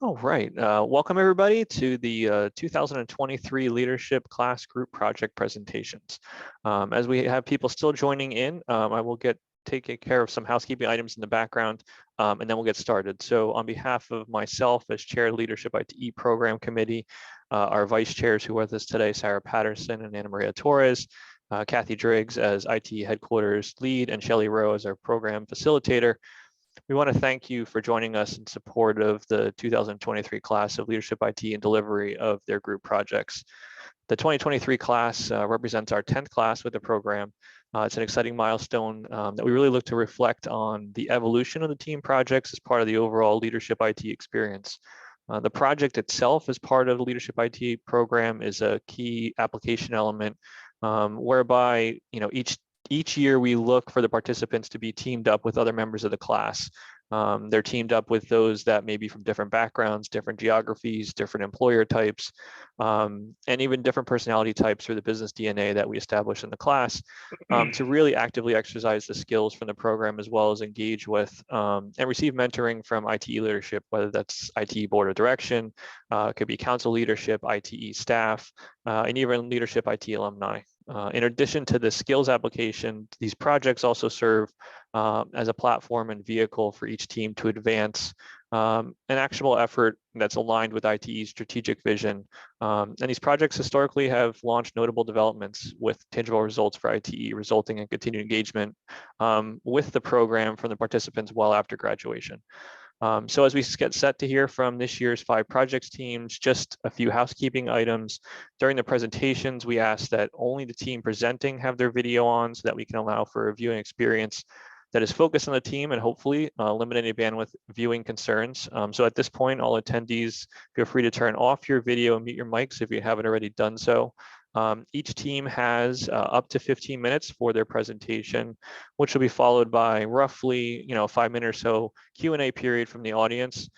All right. Welcome everybody to the 2023 Leadership Class Group Project presentations. As we have people still joining in, I will take care of some housekeeping items in the background, and then we'll get started. So on behalf of myself as Chair of Leadership ITE Program Committee, our Vice Chairs who are with us today, Sarah Patterson and Ana Maria Torres, Kathy Driggs as ITE Headquarters Lead, and Shelley Rowe as our Program Facilitator. We want to thank you for joining us in support of the 2023 class of Leadership IT and delivery of their group projects. The 2023 class represents our 10th class with the program. It's an exciting milestone that we really look to reflect on the evolution of the team projects as part of the overall Leadership IT experience. The project itself as part of the Leadership IT program is a key application element whereby each year we look for the participants to be teamed up with other members of the class. They're teamed up with those that may be from different backgrounds, different geographies, different employer types, and even different personality types through the business DNA that we establish in the class to really actively exercise the skills from the program, as well as engage with and receive mentoring from ITE leadership, whether that's ITE board of direction, it could be council leadership, ITE staff, and even leadership IT alumni. In addition to the skills application, these projects also serve as a platform and vehicle for each team to advance an actionable effort that's aligned with ITE's strategic vision. And these projects historically have launched notable developments with tangible results for ITE, resulting in continued engagement with the program from the participants well after graduation. So as we get set to hear from this year's 5 projects teams, just a few housekeeping items. During the presentations, we ask that only the team presenting have their video on so that we can allow for a viewing experience that is focused on the team and hopefully limit any bandwidth viewing concerns. So at this point, all attendees, feel free to turn off your video and mute your mics if you haven't already done so. Each team has up to 15 minutes for their presentation, which will be followed by roughly, a 5-minute or so Q&A period from the audience.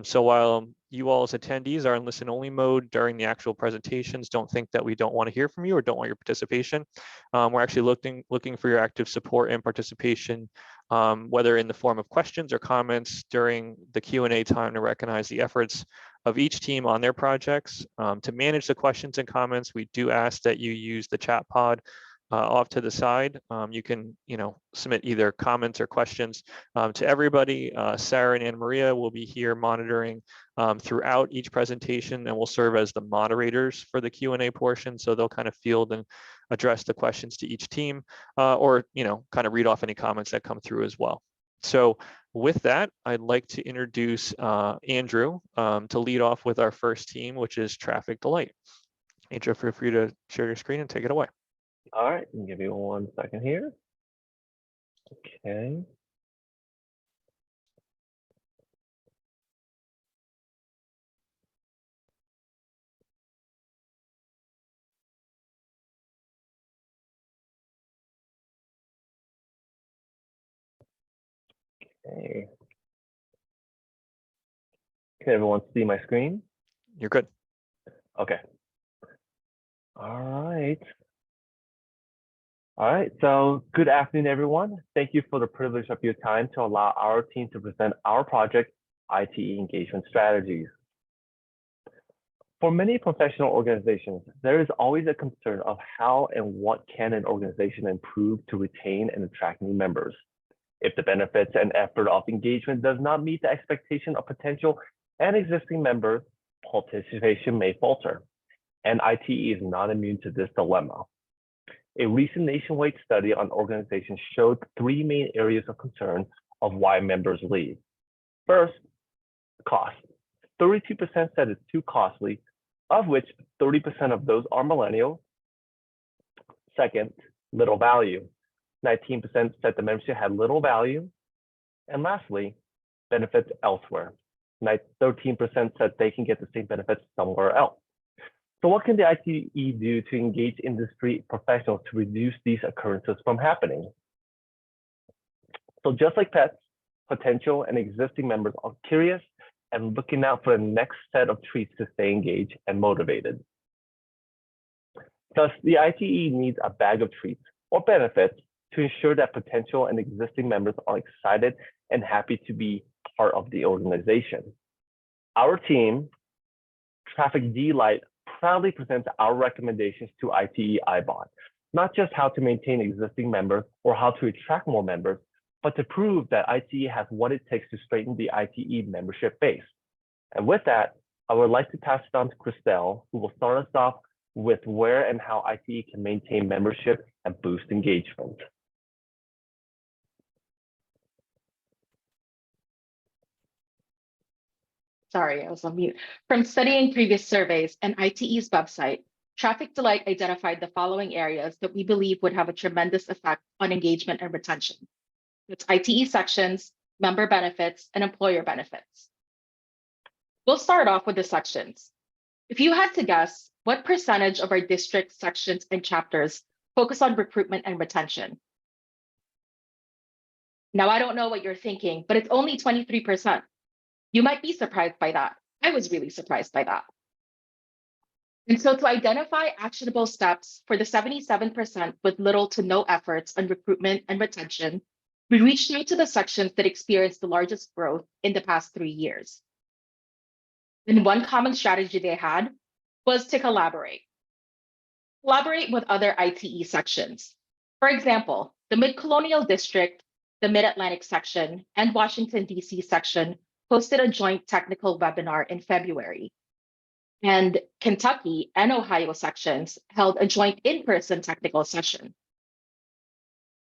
So while you all as attendees are in listen-only mode during the actual presentations, don't think that we don't want to hear from you or don't want your participation. We're actually looking for your active support and participation, whether in the form of questions or comments during the Q&A time, to recognize the efforts of each team on their projects. To manage the questions and comments, we do ask that you use the chat pod off to the side. You can, submit either comments or questions to everybody. Sarah and Ana Maria will be here monitoring throughout each presentation and will serve as the moderators for the Q&A portion. So they'll kind of field and address the questions to each team or, kind of read off any comments that come through as well. So with that, I'd like to introduce Andrew to lead off with our first team, which is Traffic Delight. Andrew, feel free to share your screen and take it away. All right, give me 1 second here. Okay. Okay. Can everyone see my screen? You're good. Okay. All right. All right, so good afternoon, everyone. Thank you for the privilege of your time to allow our team to present our project, ITE Engagement Strategies. For many professional organizations, there is always a concern of how and what can an organization improve to retain and attract new members. If the benefits and effort of engagement does not meet the expectation of potential and existing members, participation may falter, and ITE is not immune to this dilemma. A recent nationwide study on organizations showed 3 main areas of concern of why members leave. First, cost. 32% said it's too costly, of which 30% of those are millennials. Second, little value. 19% said the membership had little value. And lastly, benefits elsewhere. 13% said they can get the same benefits somewhere else. So what can the ITE do to engage industry professionals to reduce these occurrences from happening? So just like pets, potential and existing members are curious and looking out for the next set of treats to stay engaged and motivated. Thus, the ITE needs a bag of treats or benefits to ensure that potential and existing members are excited and happy to be part of the organization. Our team, Traffic D Light, proudly presents our recommendations to ITE IBOT, not just how to maintain existing members or how to attract more members, but to prove that ITE has what it takes to strengthen the ITE membership base. And with that, I would like to pass it on to Christelle, who will start us off with where and how ITE can maintain membership and boost engagement. Sorry, I was on mute. From studying previous surveys and ITE's website, Traffic Delight identified the following areas that we believe would have a tremendous effect on engagement and retention. It's ITE sections, member benefits, and employer benefits. We'll start off with the sections. If you had to guess, what percentage of our district sections and chapters focus on recruitment and retention? Now, I don't know what you're thinking, but it's only 23%. You might be surprised by that. I was really surprised by that. And so to identify actionable steps for the 77% with little to no efforts on recruitment and retention, we reached out to the sections that experienced the largest growth in the past 3 years. And one common strategy they had was to collaborate. Collaborate with other ITE sections. For example, the Mid-Colonial District, the Mid-Atlantic section, and Washington, D.C. section hosted a joint technical webinar in February. And Kentucky and Ohio sections held a joint in-person technical session.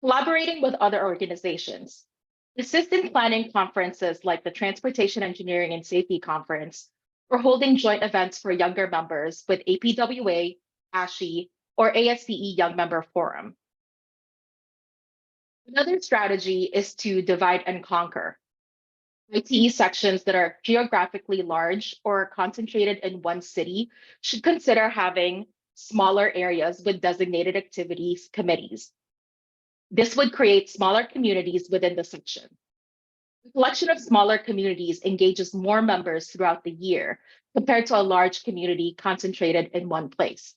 Collaborating with other organizations. Assist in planning conferences like the Transportation Engineering and Safety Conference, or holding joint events for younger members with APWA, ASHE, or ASCE Young Member Forum. Another strategy is to divide and conquer. ITE sections that are geographically large or concentrated in one city should consider having smaller areas with designated activities committees. This would create smaller communities within the section. The collection of smaller communities engages more members throughout the year compared to a large community concentrated in one place.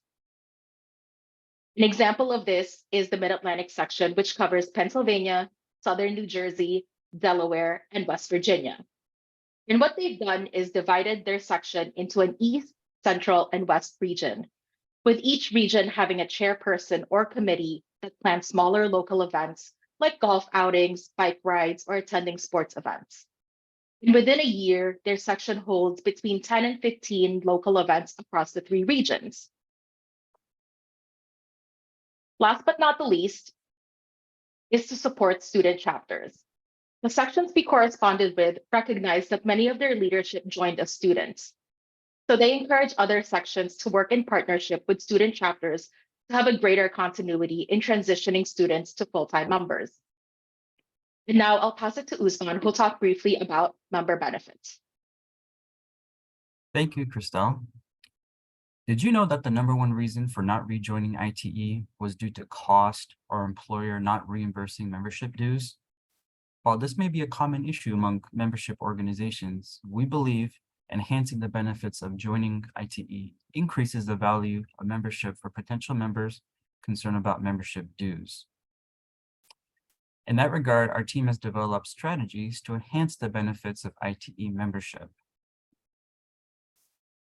An example of this is the Mid-Atlantic section, which covers Pennsylvania, Southern New Jersey, Delaware, and West Virginia. And what they've done is divided their section into an East, Central, and West region, with each region having a chairperson or committee that plans smaller local events like golf outings, bike rides, or attending sports events. And within a year, their section holds between 10 and 15 local events across the 3 regions. Last but not the least is to support student chapters. The sections we corresponded with recognized that many of their leadership joined as students. So they encourage other sections to work in partnership with student chapters to have a greater continuity in transitioning students to full-time members. And now I'll pass it to Usman, who'll talk briefly about member benefits. Thank you, Christelle. Did you know that the #1 reason for not rejoining ITE was due to cost or employer not reimbursing membership dues? While this may be a common issue among membership organizations, we believe enhancing the benefits of joining ITE increases the value of membership for potential members concerned about membership dues. In that regard, our team has developed strategies to enhance the benefits of ITE membership.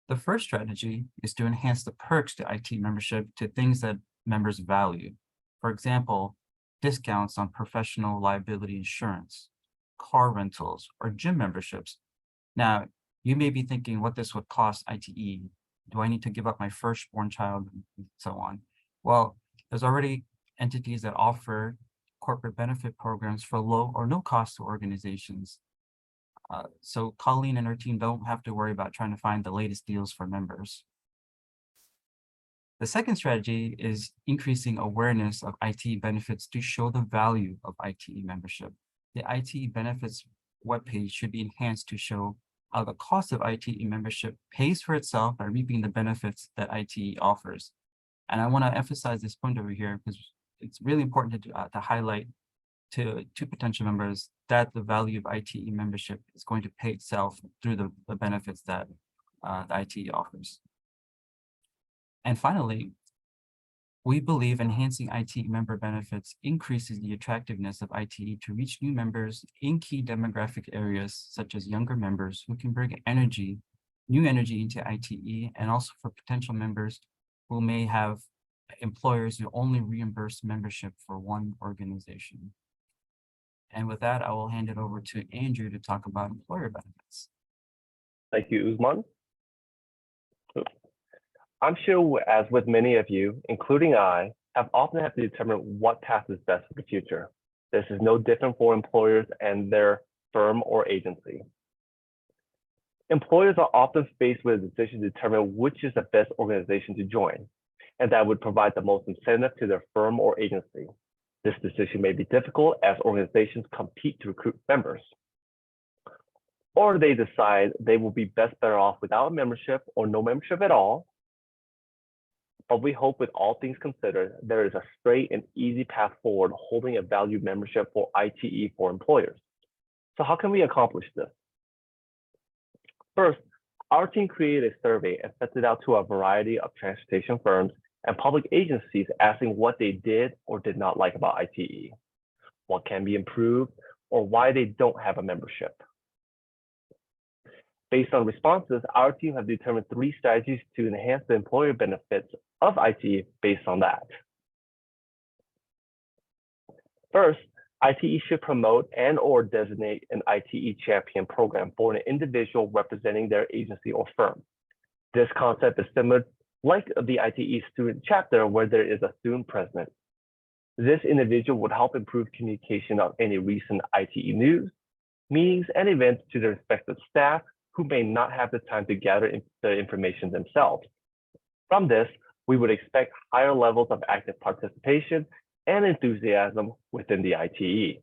The first strategy is to enhance the perks to ITE membership to things that members value. For example, discounts on professional liability insurance, car rentals, or gym memberships. Now, you may be thinking what this would cost ITE. Do I need to give up my firstborn child, and so on? Well, there's already entities that offer corporate benefit programs for low or no cost to organizations. So Colleen and her team don't have to worry about trying to find the latest deals for members. The second strategy is increasing awareness of ITE benefits to show the value of ITE membership. The ITE benefits webpage should be enhanced to show how the cost of ITE membership pays for itself by reaping the benefits that ITE offers. And I want to emphasize this point over here because it's really important to highlight to potential members that the value of ITE membership is going to pay itself through the benefits that the ITE offers. And finally, We believe enhancing ITE member benefits increases the attractiveness of ITE to reach new members in key demographic areas, such as younger members who can bring new energy into ITE, and also for potential members who may have employers who only reimburse membership for one organization. And with that, I will hand it over to Andrew to talk about employer benefits. Thank you, Usman. I'm sure, as with many of you, including I, have often had to determine what path is best for the future. This is no different for employers and their firm or agency. Employers are often faced with a decision to determine which is the best organization to join, and that would provide the most incentive to their firm or agency. This decision may be difficult as organizations compete to recruit members. Or they decide they will be better off without a membership or no membership at all. But we hope, with all things considered, there is a straight and easy path forward holding a valued membership for ITE for employers. So how can we accomplish this? First, our team created a survey and sent it out to a variety of transportation firms and public agencies, asking what they did or did not like about ITE, what can be improved, or why they don't have a membership. Based on responses, our team have determined 3 strategies to enhance the employer benefits of ITE based on that. First, ITE should promote and/or designate an ITE champion program for an individual representing their agency or firm. This concept is similar like the ITE student chapter, where there is a student president. This individual would help improve communication of any recent ITE news, meetings, and events to their respective staff who may not have the time to gather the information themselves. From this, we would expect higher levels of active participation and enthusiasm within the ITE.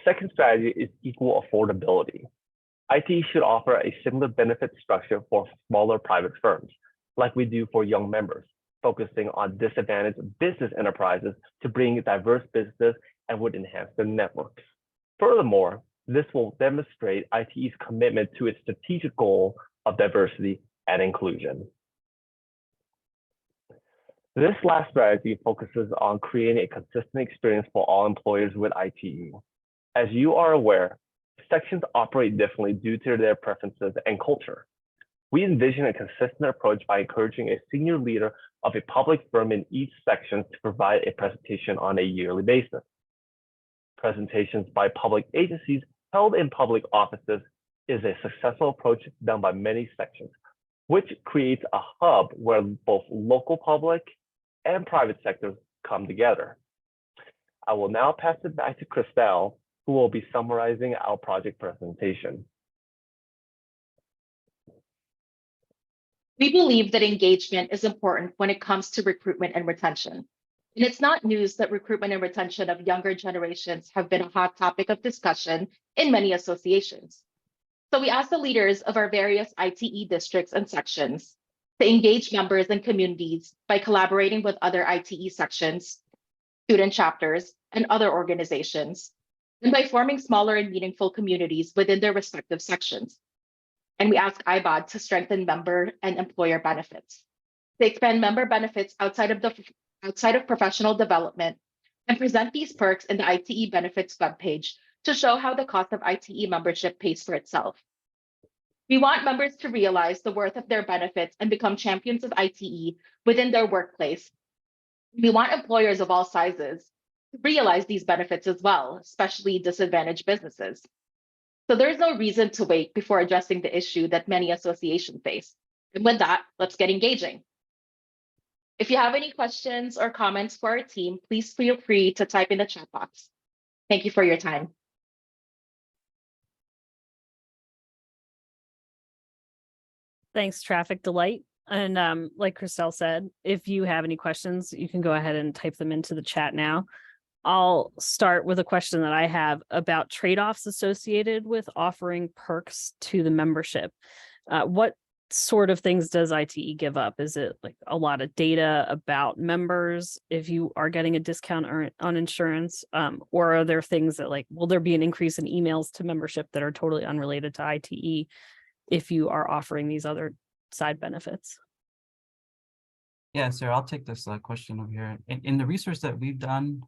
Second strategy is equal affordability. ITE should offer a similar benefit structure for smaller private firms, like we do for young members, focusing on disadvantaged business enterprises to bring diverse business and would enhance their networks. Furthermore, this will demonstrate ITE's commitment to its strategic goal of diversity and inclusion. This last strategy focuses on creating a consistent experience for all employers with ITE. As you are aware, sections operate differently due to their preferences and culture. We envision a consistent approach by encouraging a senior leader of a public firm in each section to provide a presentation on a yearly basis. Presentations by public agencies held in public offices is a successful approach done by many sections, which creates a hub where both local public and private sectors come together. I will now pass it back to Christelle, who will be summarizing our project presentation. We believe that engagement is important when it comes to recruitment and retention. And it's not news that recruitment and retention of younger generations have been a hot topic of discussion in many associations. So we asked the leaders of our various ITE districts and sections to engage members and communities by collaborating with other ITE sections, student chapters, and other organizations, and by forming smaller and meaningful communities within their respective sections. And we asked IBOD to strengthen member and employer benefits, to expand member benefits outside of professional development, and present these perks in the ITE benefits webpage to show how the cost of ITE membership pays for itself. We want members to realize the worth of their benefits and become champions of ITE within their workplace. We want employers of all sizes to realize these benefits as well, especially disadvantaged businesses. So there's no reason to wait before addressing the issue that many associations face. And with that, let's get engaging. If you have any questions or comments for our team, please feel free to type in the chat box. Thank you for your time. Thanks, Traffic Delight. And like Christelle said, if you have any questions, you can go ahead and type them into the chat now. I'll start with a question that I have about trade-offs associated with offering perks to the membership. What sort of things does ITE give up? Is it like a lot of data about members if you are getting a discount on insurance? Or are there things that, like, will there be an increase in emails to membership that are totally unrelated to ITE if you are offering these other side benefits? Yeah, sir, I'll take this question over here. In the research that we've done,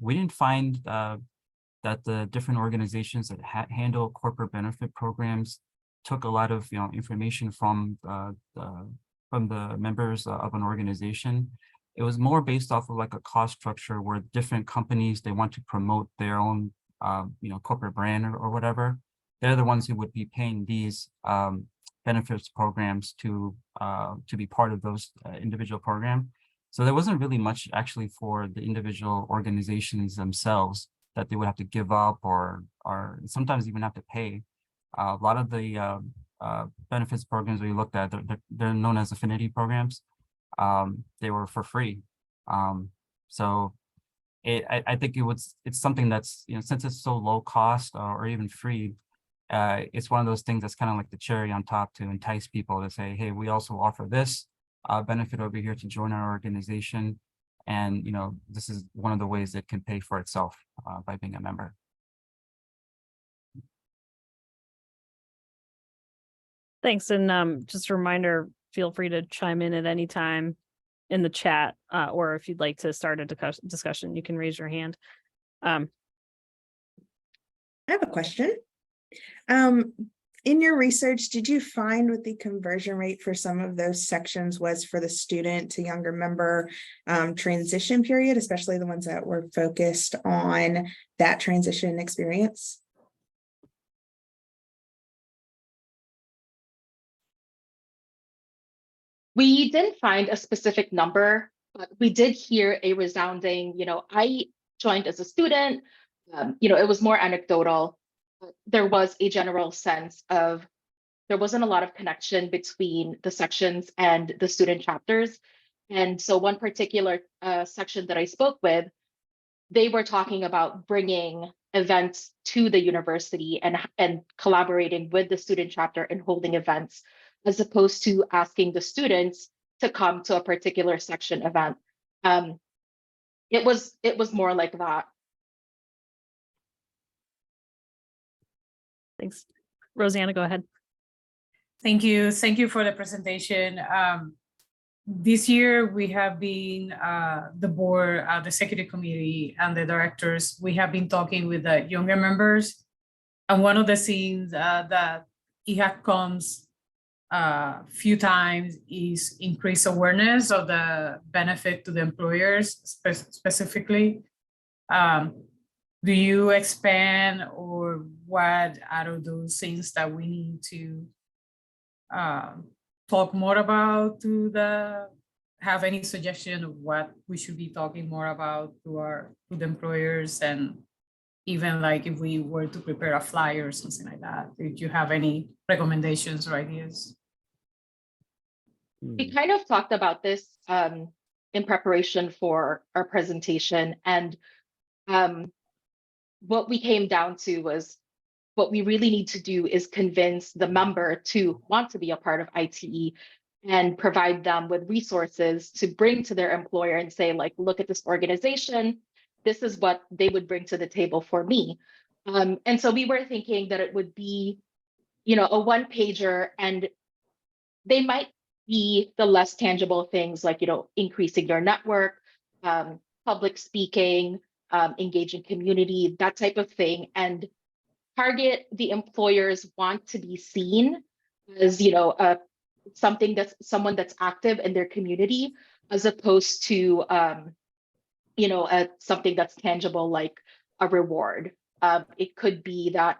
we didn't find that the different organizations that handle corporate benefit programs took a lot of information from the members of an organization. It was more based off of like a cost structure where different companies, they want to promote their own corporate brand or whatever. They're the ones who would be paying these benefits programs to be part of those individual program. So there wasn't really much actually for the individual organizations themselves that they would have to give up or sometimes even have to pay. A lot of the benefits programs we looked at, they're known as affinity programs. They were for free. So I think it's something that's, since it's so low cost or even free, it's one of those things that's kind of like the cherry on top to entice people to say, hey, we also offer this benefit over here to join our organization. And, this is one of the ways it can pay for itself by being a member. Thanks. And just a reminder, feel free to chime in at any time in the chat, or if you'd like to start a discussion, you can raise your hand. I have a question. In your research, did you find what the conversion rate for some of those sections was for the student to younger member transition period, especially the ones that were focused on that transition experience? We didn't find a specific number, but we did hear a resounding, I joined as a student, it was more anecdotal. There was a general sense of there wasn't a lot of connection between the sections and the student chapters. And so one particular section that I spoke with, they were talking about bringing events to the university and collaborating with the student chapter and holding events, as opposed to asking the students to come to a particular section event. It was more like that. Thanks. Rosanna, go ahead. Thank you. Thank you for the presentation. This year, we have been, the board, the executive committee, and the directors, we have been talking with the younger members. And one of the things that IHAC comes a few times is increased awareness of the benefit to the employers specifically. Do you expand, or what out of those things that we need to talk more about have any suggestion of what we should be talking more about to the employers, and even like if we were to prepare a flyer or something like that? Did you have any recommendations or ideas? We kind of talked about this in preparation for our presentation, and what we came down to was what we really need to do is convince the member to want to be a part of ITE and provide them with resources to bring to their employer and say, like, look at this organization. This is what they would bring to the table for me. And so we were thinking that it would be, a one-pager, and they might be the less tangible things like, increasing your network, public speaking, engaging community, that type of thing, and target the employers want to be seen as, someone that's active in their community, as opposed to, something that's tangible like a reward. It could be that,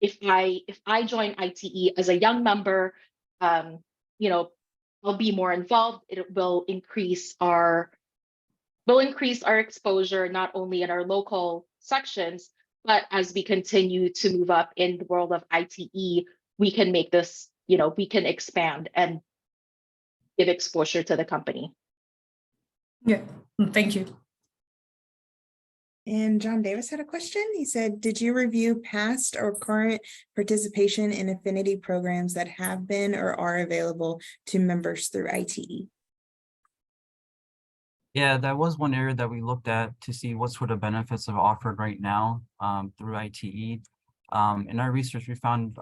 if I join ITE as a young member, I'll be more involved. It will increase our exposure, not only in our local sections, but as we continue to move up in the world of ITE, we can make this, we can expand and give exposure to the company. Yeah, thank you. And John Davis had a question. He said, did you review past or current participation in affinity programs that have been or are available to members through ITE? Yeah, that was one area that we looked at to see what sort of benefits are offered right now through ITE. In our research, we found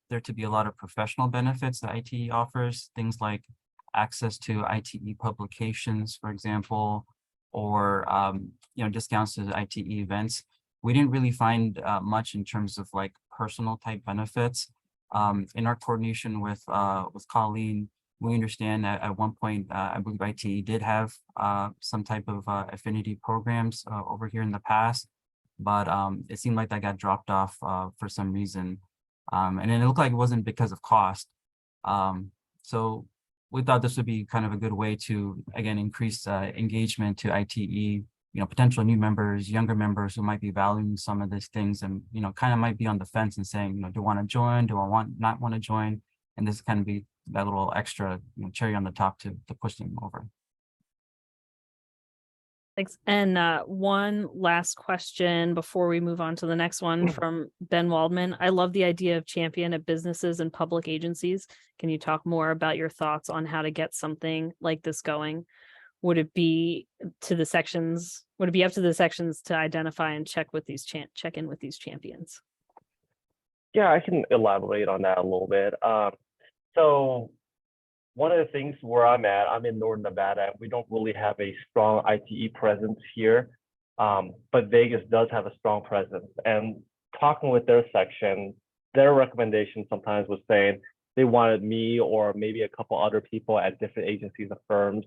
there to be a lot of professional benefits that ITE offers, things like access to ITE publications, for example, or discounts to the ITE events. We didn't really find much in terms of like personal type benefits. In our coordination with Colleen, we understand that at one point, I believe ITE did have some type of affinity programs over here in the past, but it seemed like that got dropped off for some reason. And then it looked like it wasn't because of cost. So we thought this would be kind of a good way to, again, increase engagement to ITE, potential new members, younger members who might be valuing some of these things and, kind of might be on the fence and saying, do I want to join? Do I not want to join? And this kind of be that little extra cherry on the top to push them over. Thanks. And one last question before we move on to the next one from Ben Waldman. I love the idea of champion at businesses and public agencies. Can you talk more about your thoughts on how to get something like this going? Would it be to the sections? Would it be up to the sections to identify and check in with these champions? Yeah, I can elaborate on that a little bit. So one of the things where I'm in Northern Nevada. We don't really have a strong ITE presence here, but Vegas does have a strong presence. And talking with their section, their recommendation sometimes was saying they wanted me or maybe a couple other people at different agencies or firms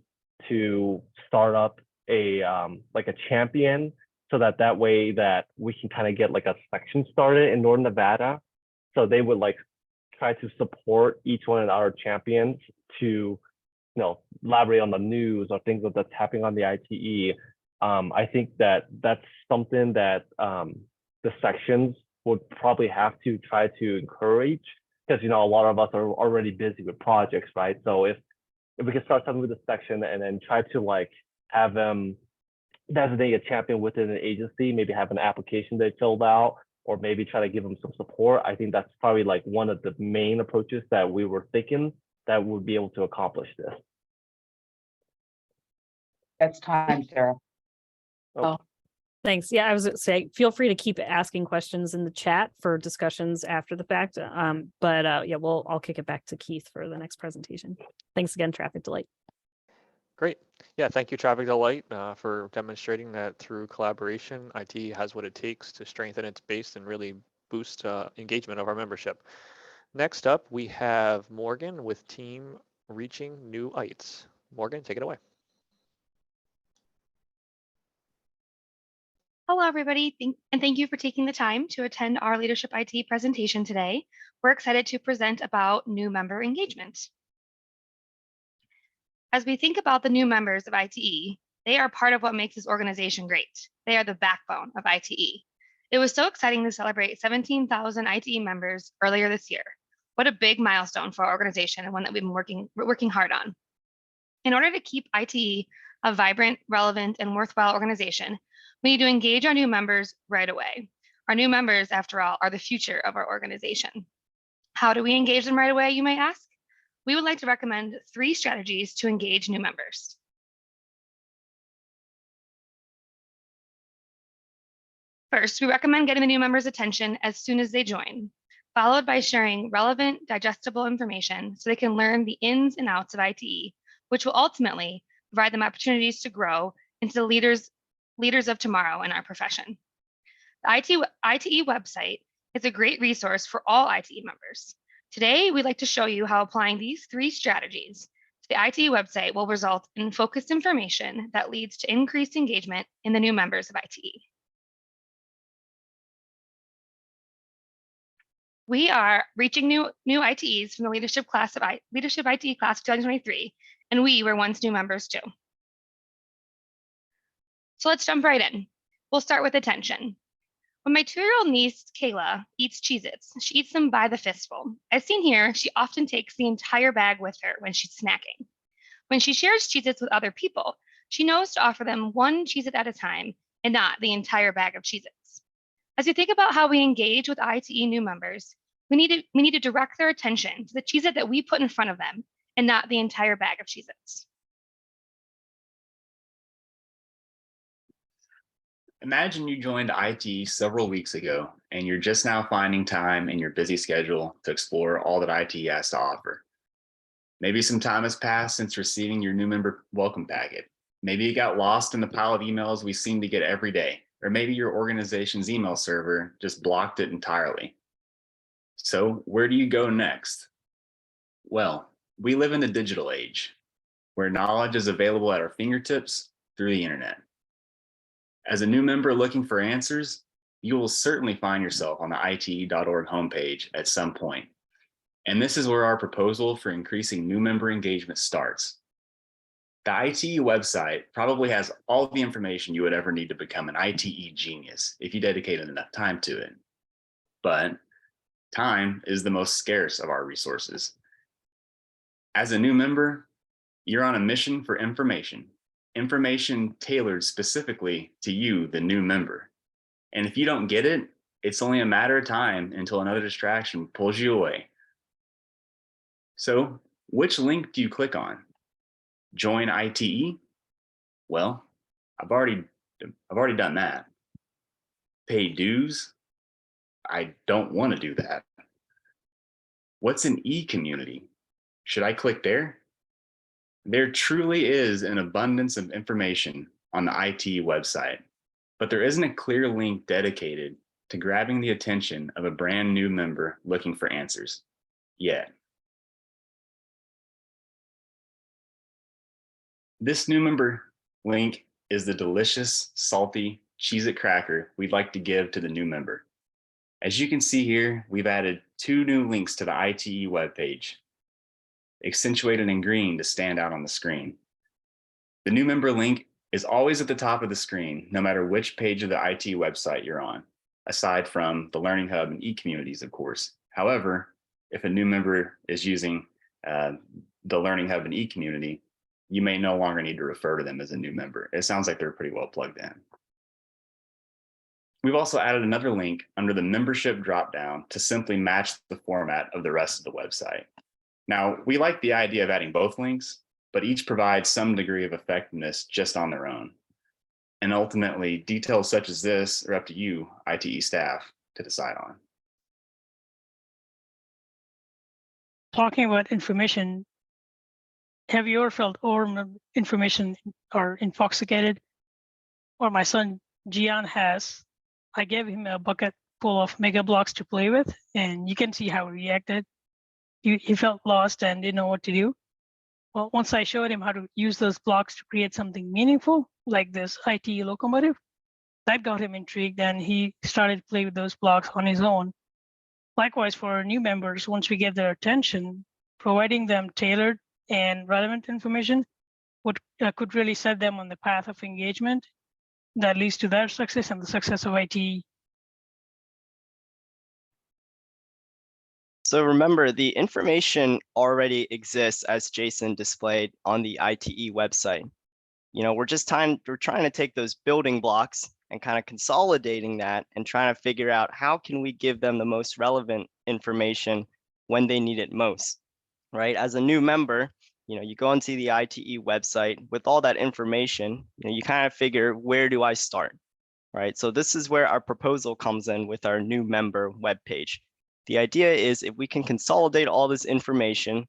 to start up a like a champion, so that way that we can kind of get like a section started in Northern Nevada. So they would like try to support each one of our champions to elaborate on the news or things that's happening on the ITE. I think that's something that the sections would probably have to try to encourage, because a lot of us are already busy with projects, right? So if we can start something with the section and then try to like have them designate a champion within an agency, maybe have an application they filled out, or maybe try to give them some support. I think that's probably like one of the main approaches that we were thinking that would be able to accomplish this. That's time, Sarah. Oh, Thanks. Yeah, I was gonna say, feel free to keep asking questions in the chat for discussions after the fact. But yeah, I'll kick it back to Keith for the next presentation. Thanks again, Traffic Delight. Great. Yeah, thank you, Traffic Delight, for demonstrating that through collaboration, ITE has what it takes to strengthen its base and really boost engagement of our membership. Next up, we have Morgan with Team Reaching New Heights. Morgan, take it away. Hello, everybody, and thank you for taking the time to attend our Leadership ITE presentation today. We're excited to present about new member engagement. As we think about the new members of ITE, they are part of what makes this organization great. They are the backbone of ITE. It was so exciting to celebrate 17,000 ITE members earlier this year. What a big milestone for our organization, and one that we've been working hard on. In order to keep ITE a vibrant, relevant, and worthwhile organization, we need to engage our new members right away. Our new members, after all, are the future of our organization. How do we engage them right away, you may ask? We would like to recommend 3 strategies to engage new members. First, we recommend getting the new members' attention as soon as they join, followed by sharing relevant, digestible information so they can learn the ins and outs of ITE, which will ultimately provide them opportunities to grow into the leaders of tomorrow in our profession. The ITE website is a great resource for all ITE members. Today, we'd like to show you how applying these 3 strategies to the ITE website will result in focused information that leads to increased engagement in the new members of ITE. We are reaching new ITEs from the Leadership ITE class of 2023, and we were once new members too. So let's jump right in. We'll start with attention. When my 2-year-old niece, Kayla, eats Cheez-Its, she eats them by the fistful. As seen here, she often takes the entire bag with her when she's snacking. When she shares Cheez-Its with other people, she knows to offer them one Cheez-It at a time and not the entire bag of Cheez-Its. As you think about how we engage with ITE new members, we need to direct their attention to the Cheez-It that we put in front of them and not the entire bag of Cheez-Its. Imagine you joined ITE several weeks ago and you're just now finding time in your busy schedule to explore all that ITE has to offer. Maybe some time has passed since receiving your new member welcome packet. Maybe it got lost in the pile of emails we seem to get every day, or maybe your organization's email server just blocked it entirely. So where do you go next? Well, we live in the digital age, where knowledge is available at our fingertips through the internet. As a new member looking for answers, you will certainly find yourself on the ITE.org homepage at some point. And this is where our proposal for increasing new member engagement starts. The ITE website probably has all the information you would ever need to become an ITE genius if you dedicated enough time to it. But time is the most scarce of our resources. As a new member, you're on a mission for information tailored specifically to you, the new member. And if you don't get it, it's only a matter of time until another distraction pulls you away. So which link do you click on? Join ITE? Well, I've already done that. Pay dues? I don't want to do that. What's an e-community? Should I click there? There truly is an abundance of information on the ITE website, but there isn't a clear link dedicated to grabbing the attention of a brand new member looking for answers yet. This new member link is the delicious, salty Cheez-It cracker we'd like to give to the new member. As you can see here, we've added 2 new links to the ITE webpage, accentuated in green to stand out on the screen. The new member link is always at the top of the screen, no matter which page of the ITE website you're on, aside from the Learning Hub and e-communities, of course. However, if a new member is using the Learning Hub and e-community, you may no longer need to refer to them as a new member. It sounds like they're pretty well plugged in. We've also added another link under the membership dropdown to simply match the format of the rest of the website. Now, we like the idea of adding both links, but each provides some degree of effectiveness just on their own. And ultimately, details such as this are up to you, ITE staff, to decide on. Talking about information, have you ever felt overwhelmed information or intoxicated? Or my son Gian has. I gave him a bucket full of mega blocks to play with, and you can see how he reacted. He felt lost and didn't know what to do. Well, once I showed him how to use those blocks to create something meaningful, like this ITE locomotive, that got him intrigued, and he started to play with those blocks on his own. Likewise, for our new members, once we get their attention, providing them tailored and relevant information could really set them on the path of engagement that leads to their success and the success of ITE. So remember, the information already exists as Jason displayed on the ITE website. You know, we're trying to take those building blocks and kind of consolidating that and trying to figure out how can we give them the most relevant information when they need it most, right? As a new member, you know, you go into the ITE website with all that information, you know, you kind of figure, where do I start, right? So this is where our proposal comes in with our new member webpage. The idea is if we can consolidate all this information,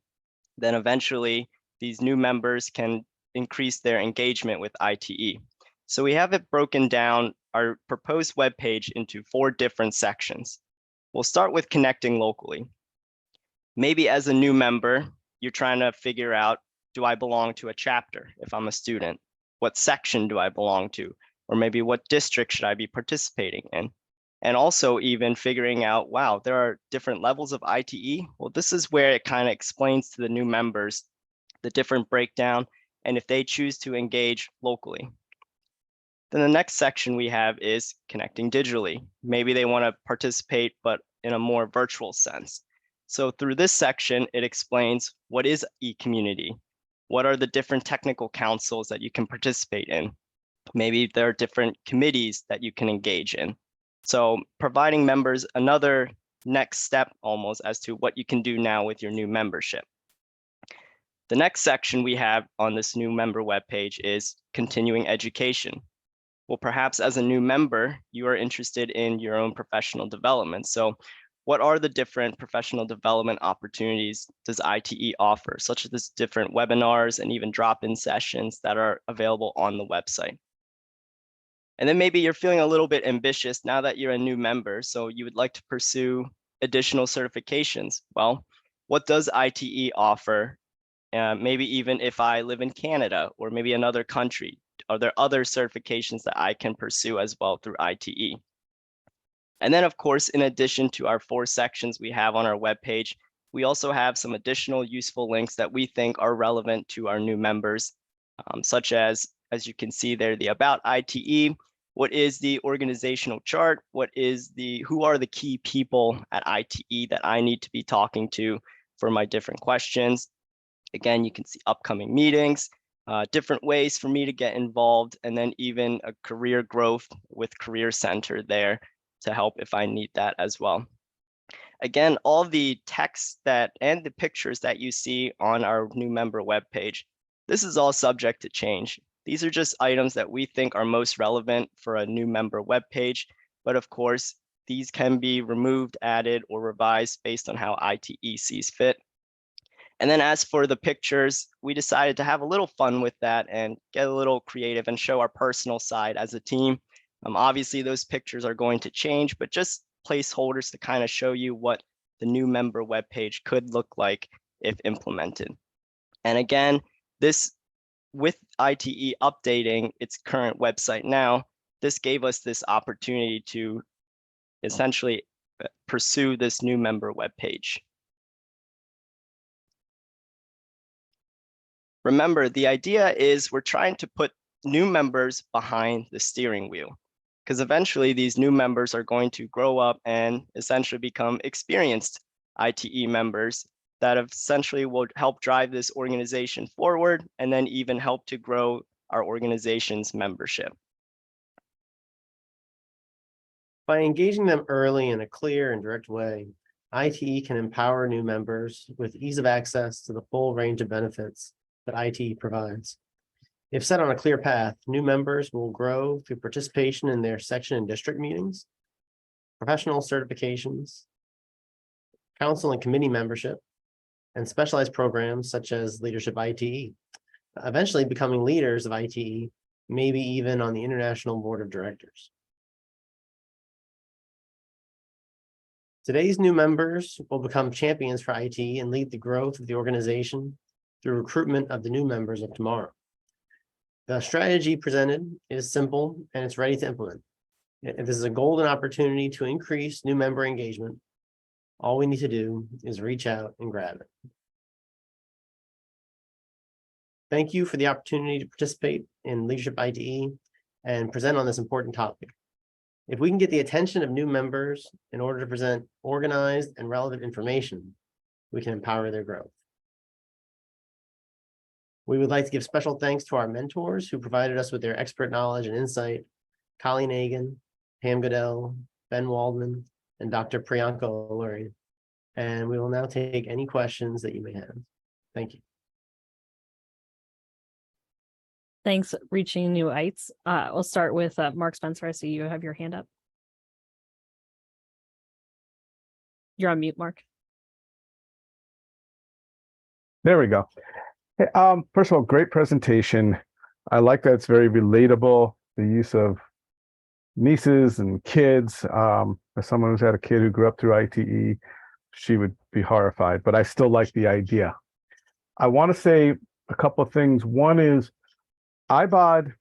then eventually these new members can increase their engagement with ITE. So we have it broken down, our proposed webpage, into 4 different sections. We'll start with connecting locally. Maybe as a new member, you're trying to figure out, do I belong to a chapter if I'm a student? What section do I belong to? Or maybe what district should I be participating in? And also even figuring out, wow, there are different levels of ITE. Well, this is where it kind of explains to the new members the different breakdown and if they choose to engage locally. Then the next section we have is connecting digitally. Maybe they want to participate, but in a more virtual sense. So through this section, it explains what is e-community? What are the different technical councils that you can participate in? Maybe there are different committees that you can engage in. So providing members another next step almost as to what you can do now with your new membership. The next section we have on this new member webpage is continuing education. Well, perhaps as a new member, you are interested in your own professional development. So what are the different professional development opportunities does ITE offer, such as different webinars and even drop-in sessions that are available on the website. And then maybe you're feeling a little bit ambitious now that you're a new member, so you would like to pursue additional certifications. Well, what does ITE offer? Maybe even if I live in Canada or maybe another country, are there other certifications that I can pursue as well through ITE? And then, of course, in addition to our 4 sections we have on our webpage, we also have some additional useful links that we think are relevant to our new members, such as you can see there, the About ITE, what is the organizational chart, who are the key people at ITE that I need to be talking to for my different questions. Again, you can see upcoming meetings, different ways for me to get involved, and then even a career growth with Career Center there to help if I need that as well. Again, all the text and the pictures that you see on our new member webpage, this is all subject to change. These are just items that we think are most relevant for a new member webpage, but of course, these can be removed, added, or revised based on how ITE sees fit. And then as for the pictures, we decided to have a little fun with that and get a little creative and show our personal side as a team. Obviously, those pictures are going to change, but just placeholders to kind of show you what the new member webpage could look like if implemented. And again, this, with ITE updating its current website now, this gave us this opportunity to essentially pursue this new member webpage. Remember, the idea is we're trying to put new members behind the steering wheel, because eventually these new members are going to grow up and essentially become experienced ITE members that essentially will help drive this organization forward and then even help to grow our organization's membership. By engaging them early in a clear and direct way, ITE can empower new members with ease of access to the full range of benefits that ITE provides. If set on a clear path, new members will grow through participation in their section and district meetings, professional certifications, council and committee membership, and specialized programs such as Leadership ITE, eventually becoming leaders of ITE, maybe even on the International Board of Directors. Today's new members will become champions for ITE and lead the growth of the organization through recruitment of the new members of tomorrow. The strategy presented is simple and it's ready to implement. This is a golden opportunity to increase new member engagement. All we need to do is reach out and grab it. Thank you for the opportunity to participate in Leadership ITE and present on this important topic. If we can get the attention of new members in order to present organized and relevant information, we can empower their growth. We would like to give special thanks to our mentors who provided us with their expert knowledge and insight, Colleen Hagan, Pam Goodell, Ben Waldman, and Dr. Priyanka Alluri. And we will now take any questions that you may have. Thank you. Thanks, Reaching New Heights. We'll start with Mark Spencer. I see you have your hand up. You're on mute, Mark. There we go. Hey, first of all, great presentation. I like that it's very relatable, the use of nieces and kids. As someone who's had a kid who grew up through ITE, she would be horrified, but I still like the idea. I want to say a couple of things. One is IBOD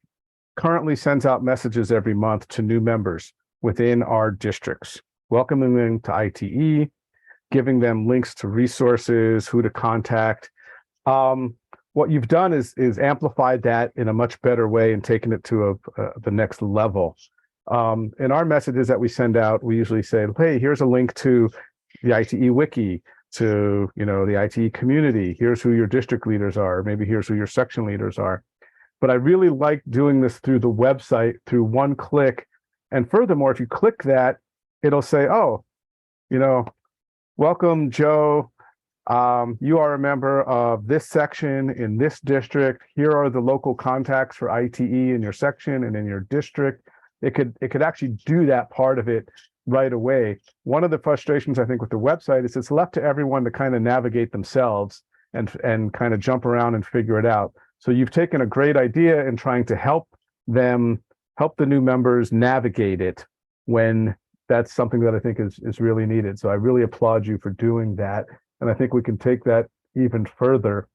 currently sends out messages every month to new members within our districts, welcoming them to ITE, giving them links to resources, who to contact. What you've done is amplified that in a much better way and taken it to the next level. In our messages that we send out, we usually say, hey, here's a link to the ITE wiki, to the ITE community. Here's who your district leaders are, maybe here's who your section leaders are. But I really like doing this through the website, through one click. And furthermore, if you click that, it'll say, oh, welcome, Joe. You are a member of this section in this district. Here are the local contacts for ITE in your section and in your district. It could actually do that part of it right away. One of the frustrations I think with the website is it's left to everyone to kind of navigate themselves and kind of jump around and figure it out. So you've taken a great idea in trying to help the new members navigate it when that's something that I think is really needed. So I really applaud you for doing that. And I think we can take that even further.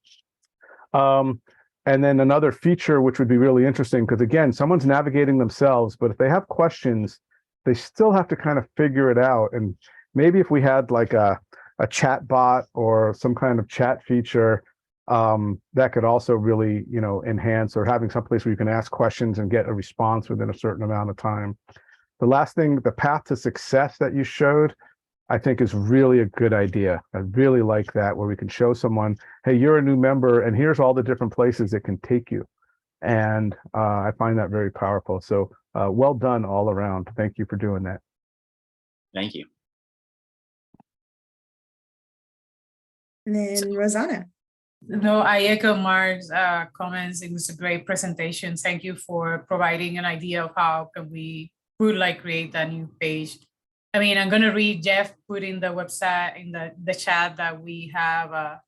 And then another feature, which would be really interesting, because again, someone's navigating themselves, but if they have questions, they still have to kind of figure it out. And maybe if we had like a chat bot or some kind of chat feature, that could also really, enhance, or having some place where you can ask questions and get a response within a certain amount of time. The last thing, the path to success that you showed, I think is really a good idea. I really like that, where we can show someone, hey, you're a new member and here's all the different places it can take you. And I find that very powerful. So well done all around. Thank you for doing that. Thank you. And then Rosanna. No, I echo Mark's comments. It was a great presentation. Thank you for providing an idea of how can we create that new page. I mean, I'm going to read Jeff put in the website, in the chat, that we have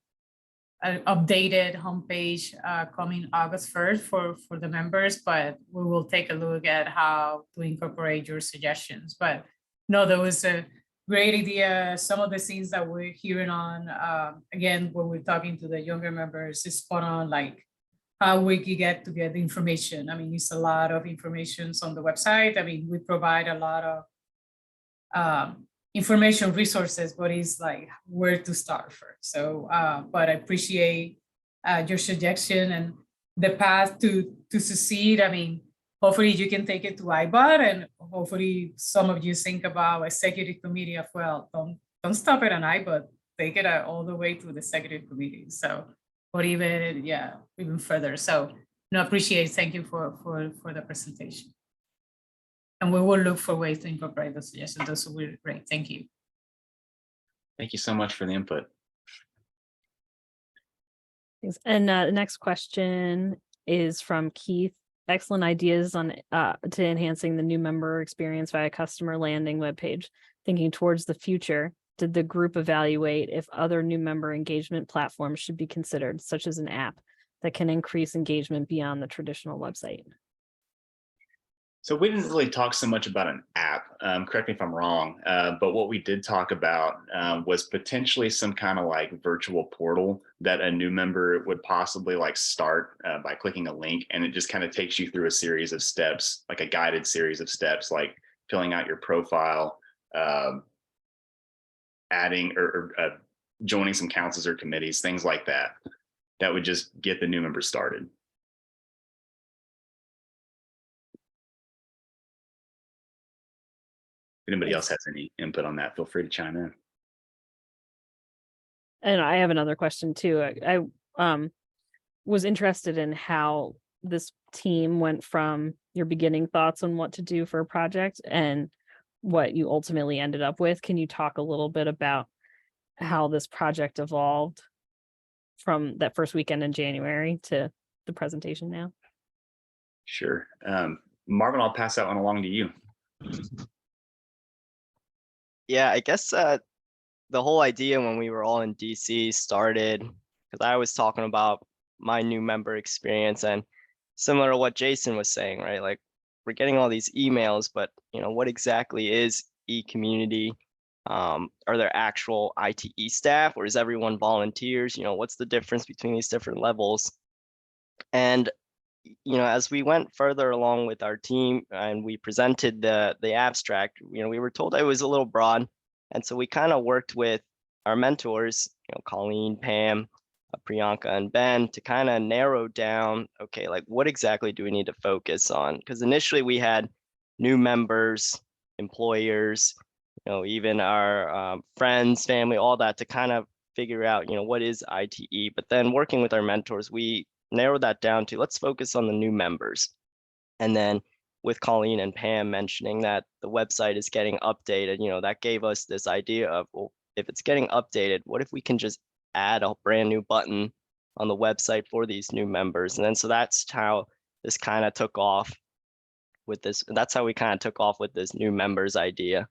an updated homepage coming August 1st for the members, but we will take a look at how to incorporate your suggestions. But no, there was a great idea. Some of the things that we're hearing on, again, when we're talking to the younger members, is spot on, like how we can get the information. I mean, it's a lot of information on the website. I mean, we provide a lot of information resources, but it's like where to start first. So, but I appreciate your suggestion and the path to succeed. I mean, hopefully you can take it to IBOT, and hopefully some of you think about executive committee as well. Don't stop it on IBOT, take it all the way to the executive committee. So, or even further. So, appreciate. Thank you for the presentation. And we will look for ways to incorporate those suggestions. Those will be great. Thank you. Thank you so much for the input. Thanks. And the next question is from Keith. Excellent ideas on to enhancing the new member experience via customer landing webpage. Thinking towards the future, did the group evaluate if other new member engagement platforms should be considered, such as an app that can increase engagement beyond the traditional website? So we didn't really talk so much about an app, correct me if I'm wrong, but what we did talk about was potentially some kind of like virtual portal that a new member would possibly like start by clicking a link, and it just kind of takes you through a series of steps, like a guided series of steps, like filling out your profile, adding or joining some councils or committees, things like that. That would just get the new member started. If anybody else has any input on that, feel free to chime in. And I have another question too. I was interested in how this team went from your beginning thoughts on what to do for a project and what you ultimately ended up with. Can you talk a little bit about how this project evolved from that first weekend in January to the presentation now? Sure. Marvin, I'll pass that one along to you. Yeah, I guess the whole idea when we were all in DC started because I was talking about my new member experience, and similar to what Jason was saying, right? Like we're getting all these emails, but what exactly is e-community? Are there actual ITE staff, or is everyone volunteers? What's the difference between these different levels? And as we went further along with our team and we presented the abstract, we were told it was a little broad. And so we kind of worked with our mentors, Colleen, Pam, Priyanka, and Ben, to kind of narrow down, okay, like what exactly do we need to focus on? Because initially we had new members, employers, even our friends, family, all that, to kind of figure out, what is ITE. But then working with our mentors, we narrow that down to let's focus on the new members. And then with Colleen and Pam mentioning that the website is getting updated, that gave us this idea of, well, if it's getting updated, what if we can just add a brand new button on the website for these new members? And then so that's how this kind of took off with this. That's how we kind of took off with this new members idea.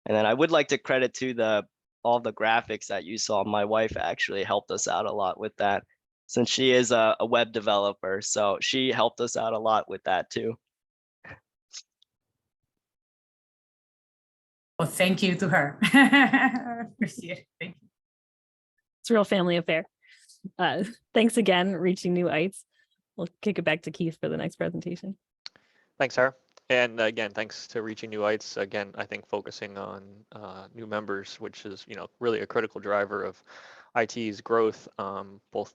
And then I would like to credit to all the graphics that you saw. My wife actually helped us out a lot with that, since she is a web developer. So she helped us out a lot with that too. Well, thank you to her. Appreciate it. Thank you. It's a real family affair. Thanks again, Reaching New Heights. We'll kick it back to Keith for the next presentation. Thanks, Sarah. And again, thanks to Reaching New Heights. Again, I think focusing on new members, which is, really a critical driver of IT's growth, both,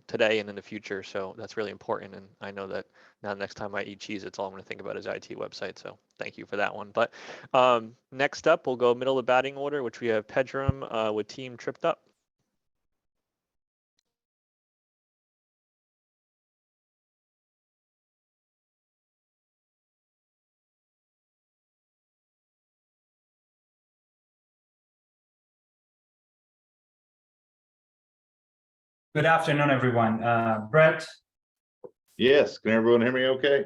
today and in the future. So that's really important. And I know that now next time I eat cheese, it's all I'm going to think about is IT website. So thank you for that one. But next up, we'll go middle of the batting order, which we have Pedram with Team Tripped Up. Good afternoon, everyone. Brett? Yes, can everyone hear me okay?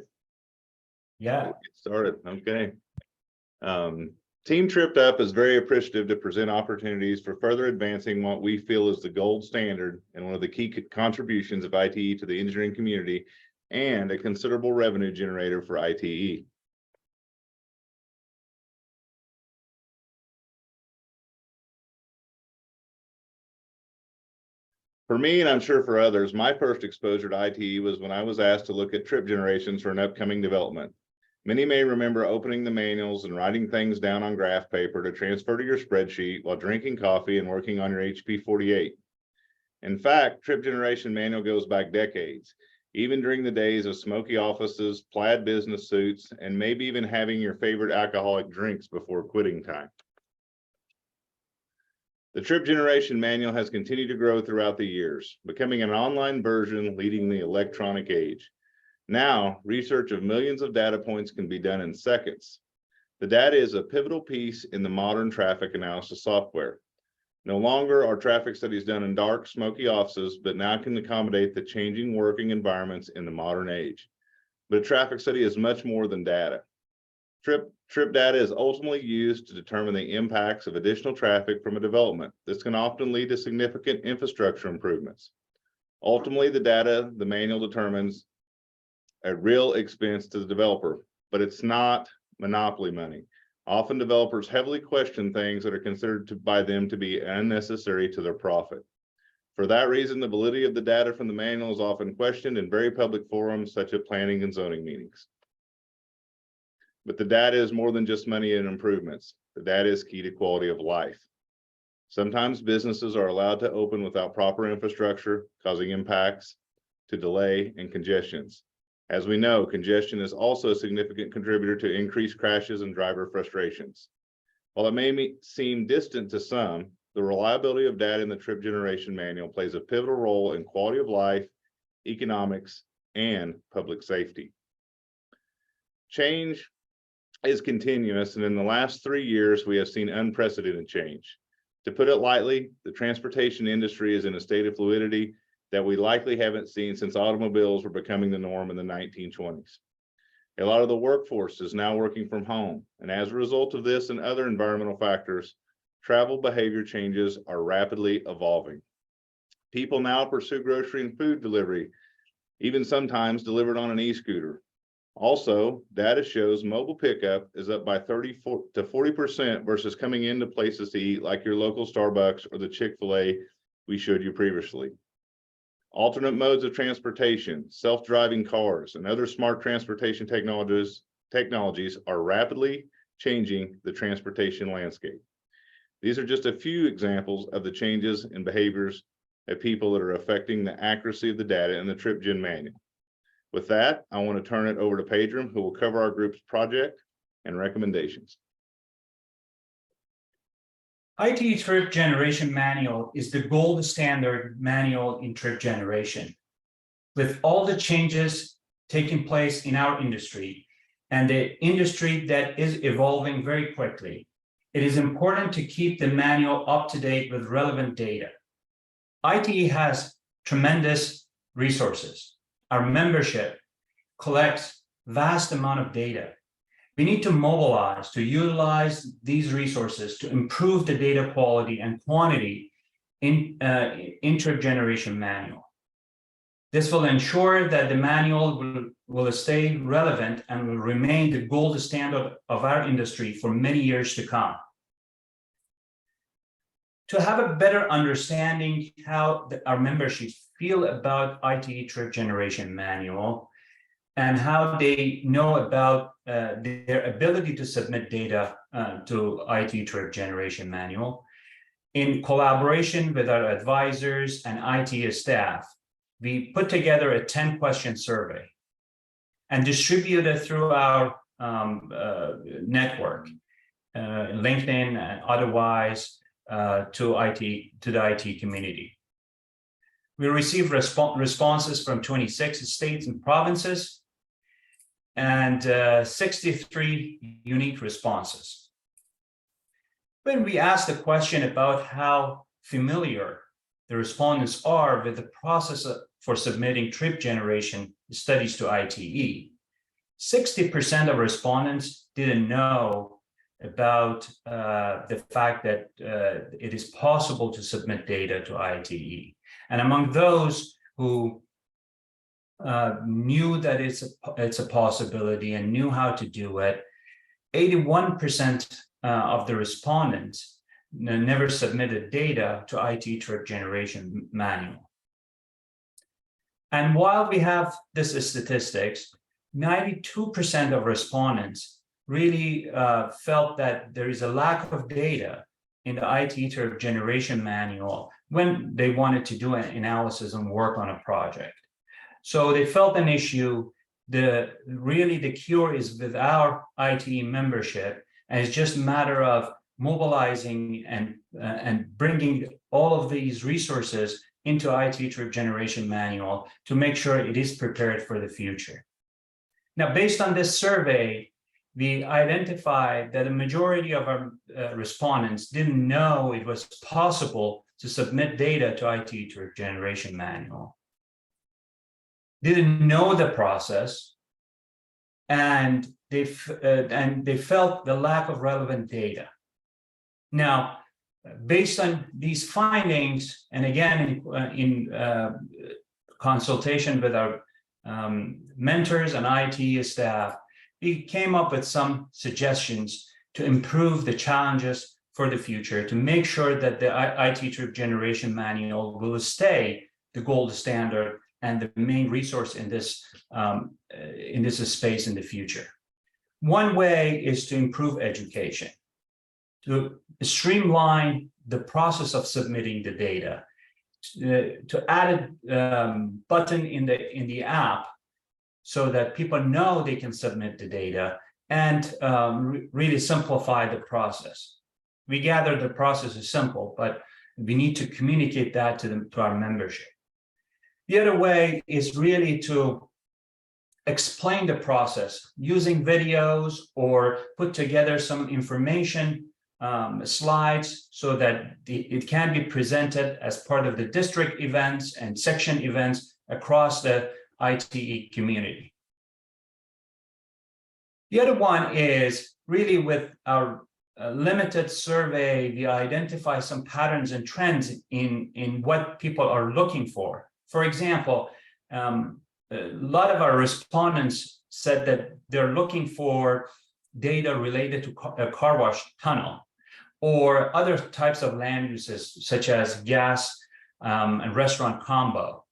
Yeah. Get started, okay. Team Tripped Up is very appreciative to present opportunities for further advancing what we feel is the gold standard and one of the key contributions of ITE to the engineering community and a considerable revenue generator for ITE. For me, and I'm sure for others, my first exposure to ITE was when I was asked to look at trip generations for an upcoming development. Many may remember opening the manuals and writing things down on graph paper to transfer to your spreadsheet while drinking coffee and working on your HP 48. In fact, trip generation manual goes back decades, even during the days of smoky offices, plaid business suits, and maybe even having your favorite alcoholic drinks before quitting time. The trip generation manual has continued to grow throughout the years, becoming an online version leading the electronic age. Now, research of millions of data points can be done in seconds. The data is a pivotal piece in the modern traffic analysis software. No longer are traffic studies done in dark, smoky offices, but now can accommodate the changing working environments in the modern age. But a traffic study is much more than data. Trip data is ultimately used to determine the impacts of additional traffic from a development. This can often lead to significant infrastructure improvements. Ultimately, the data the manual determines a real expense to the developer, but it's not monopoly money. Often developers heavily question things that are considered by them to be unnecessary to their profit. For that reason, the validity of the data from the manual is often questioned in very public forums such as planning and zoning meetings. But the data is more than just money and improvements. The data is key to quality of life. Sometimes businesses are allowed to open without proper infrastructure, causing impacts to delay and congestions. As we know, congestion is also a significant contributor to increased crashes and driver frustrations. While it may seem distant to some, the reliability of data in the trip generation manual plays a pivotal role in quality of life, economics, and public safety. Change is continuous, and in the last 3 years, we have seen unprecedented change. To put it lightly, the transportation industry is in a state of fluidity that we likely haven't seen since automobiles were becoming the norm in the 1920s. A lot of the workforce is now working from home, and as a result of this and other environmental factors, travel behavior changes are rapidly evolving. People now pursue grocery and food delivery, even sometimes delivered on an e-scooter. Also, data shows mobile pickup is up by 34 to 40% versus coming into places to eat like your local Starbucks or the Chick-fil-A we showed you previously. Alternate modes of transportation, self-driving cars, and other smart transportation technologies are rapidly changing the transportation landscape. These are just a few examples of the changes in behaviors of people that are affecting the accuracy of the data in the TripGen manual. With that, I want to turn it over to Pedram, who will cover our group's project and recommendations. ITE Trip Generation Manual is the gold standard manual in trip generation. With all the changes taking place in our industry and the industry that is evolving very quickly, it is important to keep the manual up to date with relevant data. ITE has tremendous resources. Our membership collects vast amount of data, We need to mobilize, to utilize these resources to improve the data quality and quantity in Trip Generation Manual. This will ensure that the manual will stay relevant and will remain the gold standard of our industry for many years to come. To have a better understanding how our membership feel about ITE Trip Generation Manual and how they know about their ability to submit data to ITE Trip Generation Manual, in collaboration with our advisors and ITE staff, we put together a 10-question survey and distributed through our network, LinkedIn and otherwise, to the IT community. We received responses from 26 states and provinces and 63 unique responses. When we asked the question about how familiar the respondents are with the process for submitting trip generation studies to ITE, 60% of respondents didn't know about the fact that it is possible to submit data to ITE. And among those who knew that it's a possibility and knew how to do it, 81% of the respondents never submitted data to ITE Trip Generation Manual. And while we have this statistics, 92% of respondents really felt that there is a lack of data in the ITE Trip Generation Manual when they wanted to do an analysis and work on a project. So they felt an issue. Really the cure is with our ITE membership, and it's just a matter of mobilizing and bringing all of these resources into ITE Trip Generation Manual to make sure it is prepared for the future. Now, based on this survey, we identified that a majority of our respondents didn't know it was possible to submit data to ITE Trip Generation Manual, didn't know the process, and they felt the lack of relevant data. Now, based on these findings, and again in consultation with our mentors and ITE staff, we came up with some suggestions to improve the challenges for the future, to make sure that the ITE Trip Generation Manual will stay the gold standard and the main resource in this space in the future. One way is to improve education, to streamline the process of submitting the data, to add a button in the app so that people know they can submit the data, and really simplify the process. We gather the process is simple, but we need to communicate that to our membership. The other way is really to explain the process using videos or put together some information slides so that it can be presented as part of the district events and section events across the ITE community. The other one is really with our limited survey, we identify some patterns and trends in what people are looking for. For example, a lot of our respondents said that they're looking for data related to a car wash tunnel or other types of land uses such as gas and restaurant combo.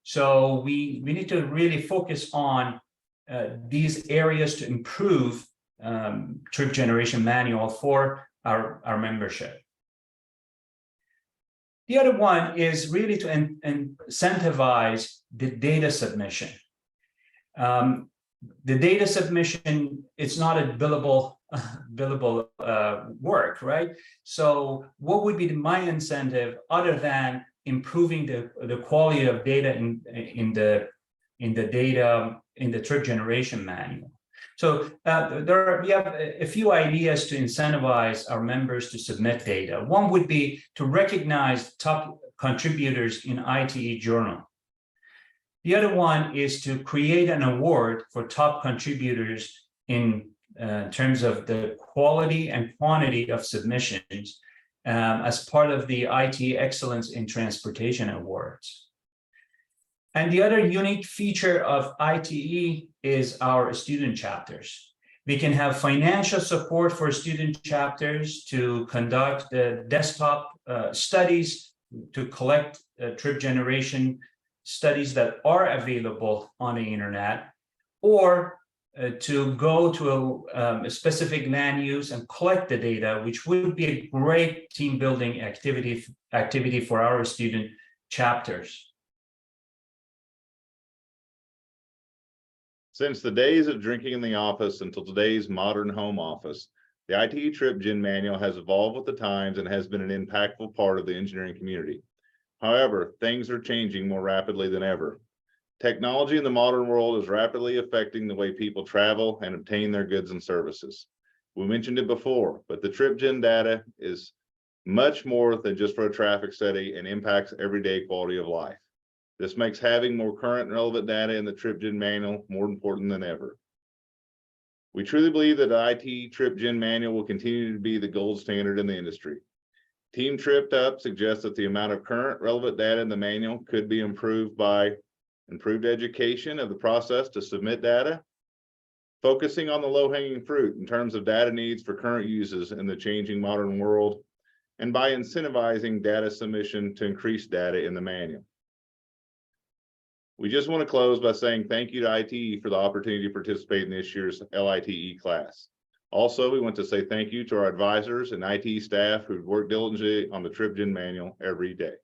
So we need to really focus on these areas to improve Trip Generation Manual for our membership. The other one is really to incentivize the data submission. The data submission, it's not a billable work, right? So what would be my incentive other than improving the quality of data in the Trip Generation Manual? So we have a few ideas to incentivize our members to submit data. One would be to recognize top contributors in ITE Journal. The other one is to create an award for top contributors in in terms of the quality and quantity of submissions as part of the ITE Excellence in Transportation Awards. And the other unique feature of ITE is our student chapters. We can have financial support for student chapters to conduct desktop studies, to collect trip generation studies that are available on the internet, or to go to a specific land use and collect the data, which would be a great team building activity for our student chapters. Since the days of drinking in the office until today's modern home office, the ITE Trip Gen Manual has evolved with the times and has been an impactful part of the engineering community. However, things are changing more rapidly than ever. Technology in the modern world is rapidly affecting the way people travel and obtain their goods and services. We mentioned it before, but the Trip Gen data is much more than just for a traffic study and impacts everyday quality of life. This makes having more current and relevant data in the Trip Gen Manual more important than ever. We truly believe that the ITE Trip Gen Manual will continue to be the gold standard in the industry. Team Tripped Up suggests that the amount of current relevant data in the manual could be improved by improved education of the process to submit data, focusing on the low-hanging fruit in terms of data needs for current uses in the changing modern world, and by incentivizing data submission to increase data in the manual. We just want to close by saying thank you to ITE for the opportunity to participate in this year's LITE class. Also, we want to say thank you to our advisors and IT staff who work diligently on the Trip Gen Manual every day.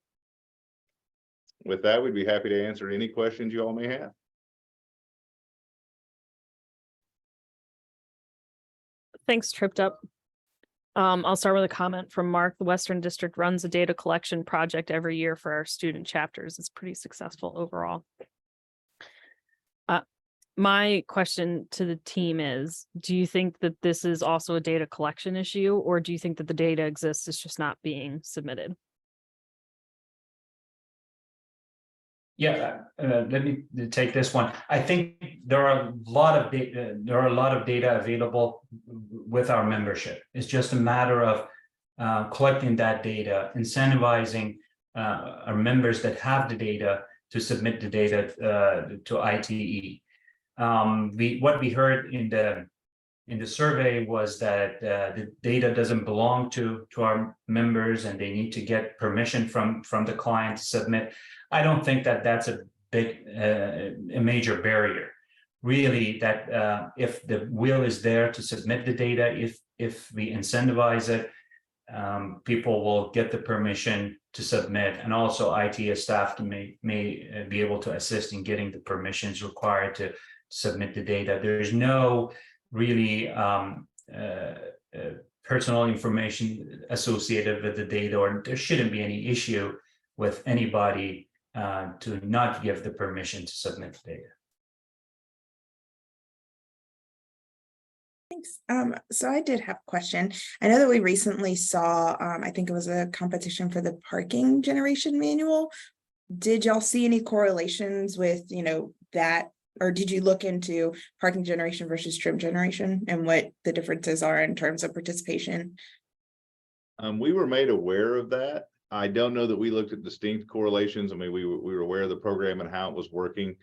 With that, we'd be happy to answer any questions you all may have. Thanks, Tripped Up. I'll start with a comment from Mark. The Western District runs a data collection project every year for our student chapters. It's pretty successful overall. My question to the team is, do you think that this is also a data collection issue, or do you think that the data exists, it's just not being submitted? Yeah, let me take this one. I think there are a lot of data. There are a lot of data available with our membership. It's just a matter of collecting that data, incentivizing our members that have the data to submit the data to ITE. What we heard in the survey was that the data doesn't belong to our members, and they need to get permission from the client to submit. I don't think that that's a major barrier. Really, that if the will is there to submit the data, if we incentivize it, people will get the permission to submit, and also IT staff may be able to assist in getting the permissions required to submit the data. There's no really personal information associated with the data, or there shouldn't be any issue with anybody to not give the permission to submit the data. Thanks. So I did have a question. I know that we recently saw, I think it was a competition for the parking generation manual. Did y'all see any correlations with, that, or did you look into parking generation versus trip generation and what the differences are in terms of participation? We were made aware of that. I don't know that we looked at distinct correlations. I mean, we were aware of the program and how it was working.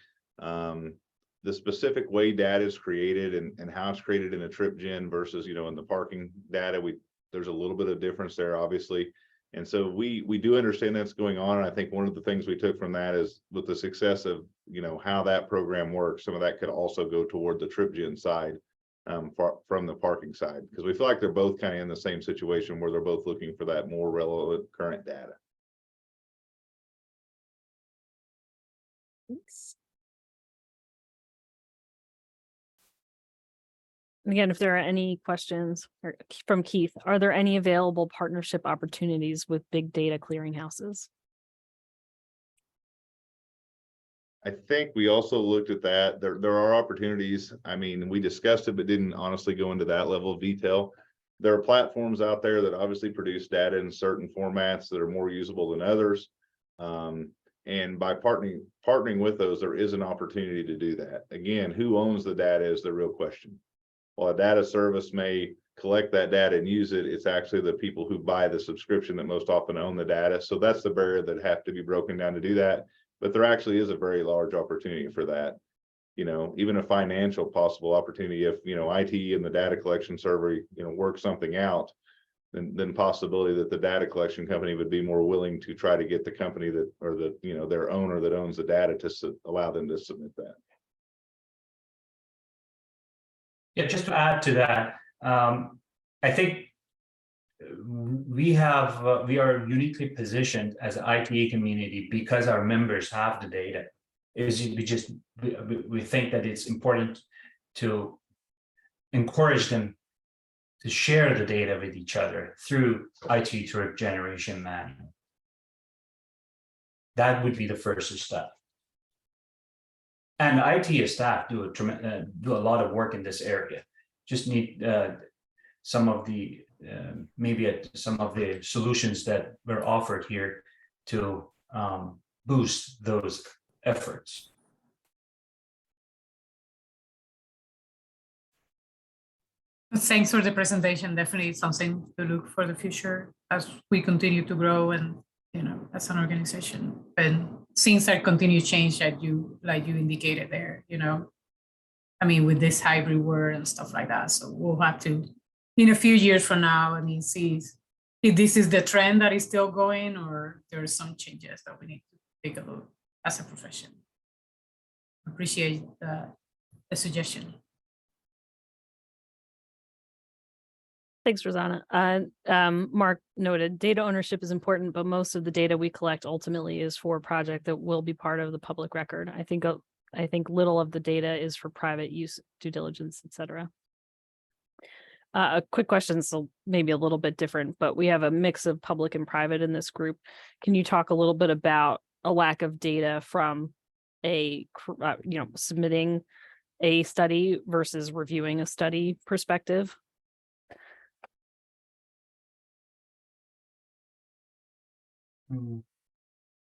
The specific way data is created and how it's created in a trip gen versus, in the parking data, there's a little bit of difference there, obviously. And so we do understand that's going on. And I think one of the things we took from that is with the success of, how that program works, some of that could also go toward the trip gen side from the parking side, because we feel like they're both kind of in the same situation where they're both looking for that more relevant current data. Thanks. Again, if there are any questions from Keith, are there any available partnership opportunities with big data clearinghouses? I think we also looked at that. There are opportunities. I mean, we discussed it, but didn't honestly go into that level of detail. There are platforms out there that obviously produce data in certain formats that are more usable than others. And by partnering with those, there is an opportunity to do that. Again, who owns the data is the real question. while a data service may collect that data and use it, it's actually the people who buy the subscription that most often own the data. So that's the barrier that have to be broken down to do that. But there actually is a very large opportunity for that. You know, even a financial possible opportunity if, you know, ITE and the data collection server, you know, work something out, then possibility that the data collection company would be more willing to try to get the company that, or the, you know, their owner that owns the data to allow them to submit that. Yeah, just to add to that, I think we are uniquely positioned as an ITE community because our members have the data. We think that it's important to encourage them to share the data with each other through ITE Trip Generation Manual. That would be the first step. And IT staff do a lot of work in this area. Just need some of the some of the solutions that were offered here to boost those efforts. Thanks for the presentation. Definitely something to look for the future as we continue to grow and, you know, as an organization. And things that continue to change that like you indicated there, you know, I mean, with this hybrid world and stuff like that. So we'll have to, in a few years from now, I mean, see if this is the trend that is still going or there are some changes that we need to take a look as a profession. Appreciate the suggestion. Thanks, Rosanna. Mark noted data ownership is important, but most of the data we collect ultimately is for a project that will be part of the public record. I think little of the data is for private use, due diligence, etc. A quick question, so maybe a little bit different, but we have a mix of public and private in this group. Can you talk a little bit about a lack of data from submitting a study versus reviewing a study perspective?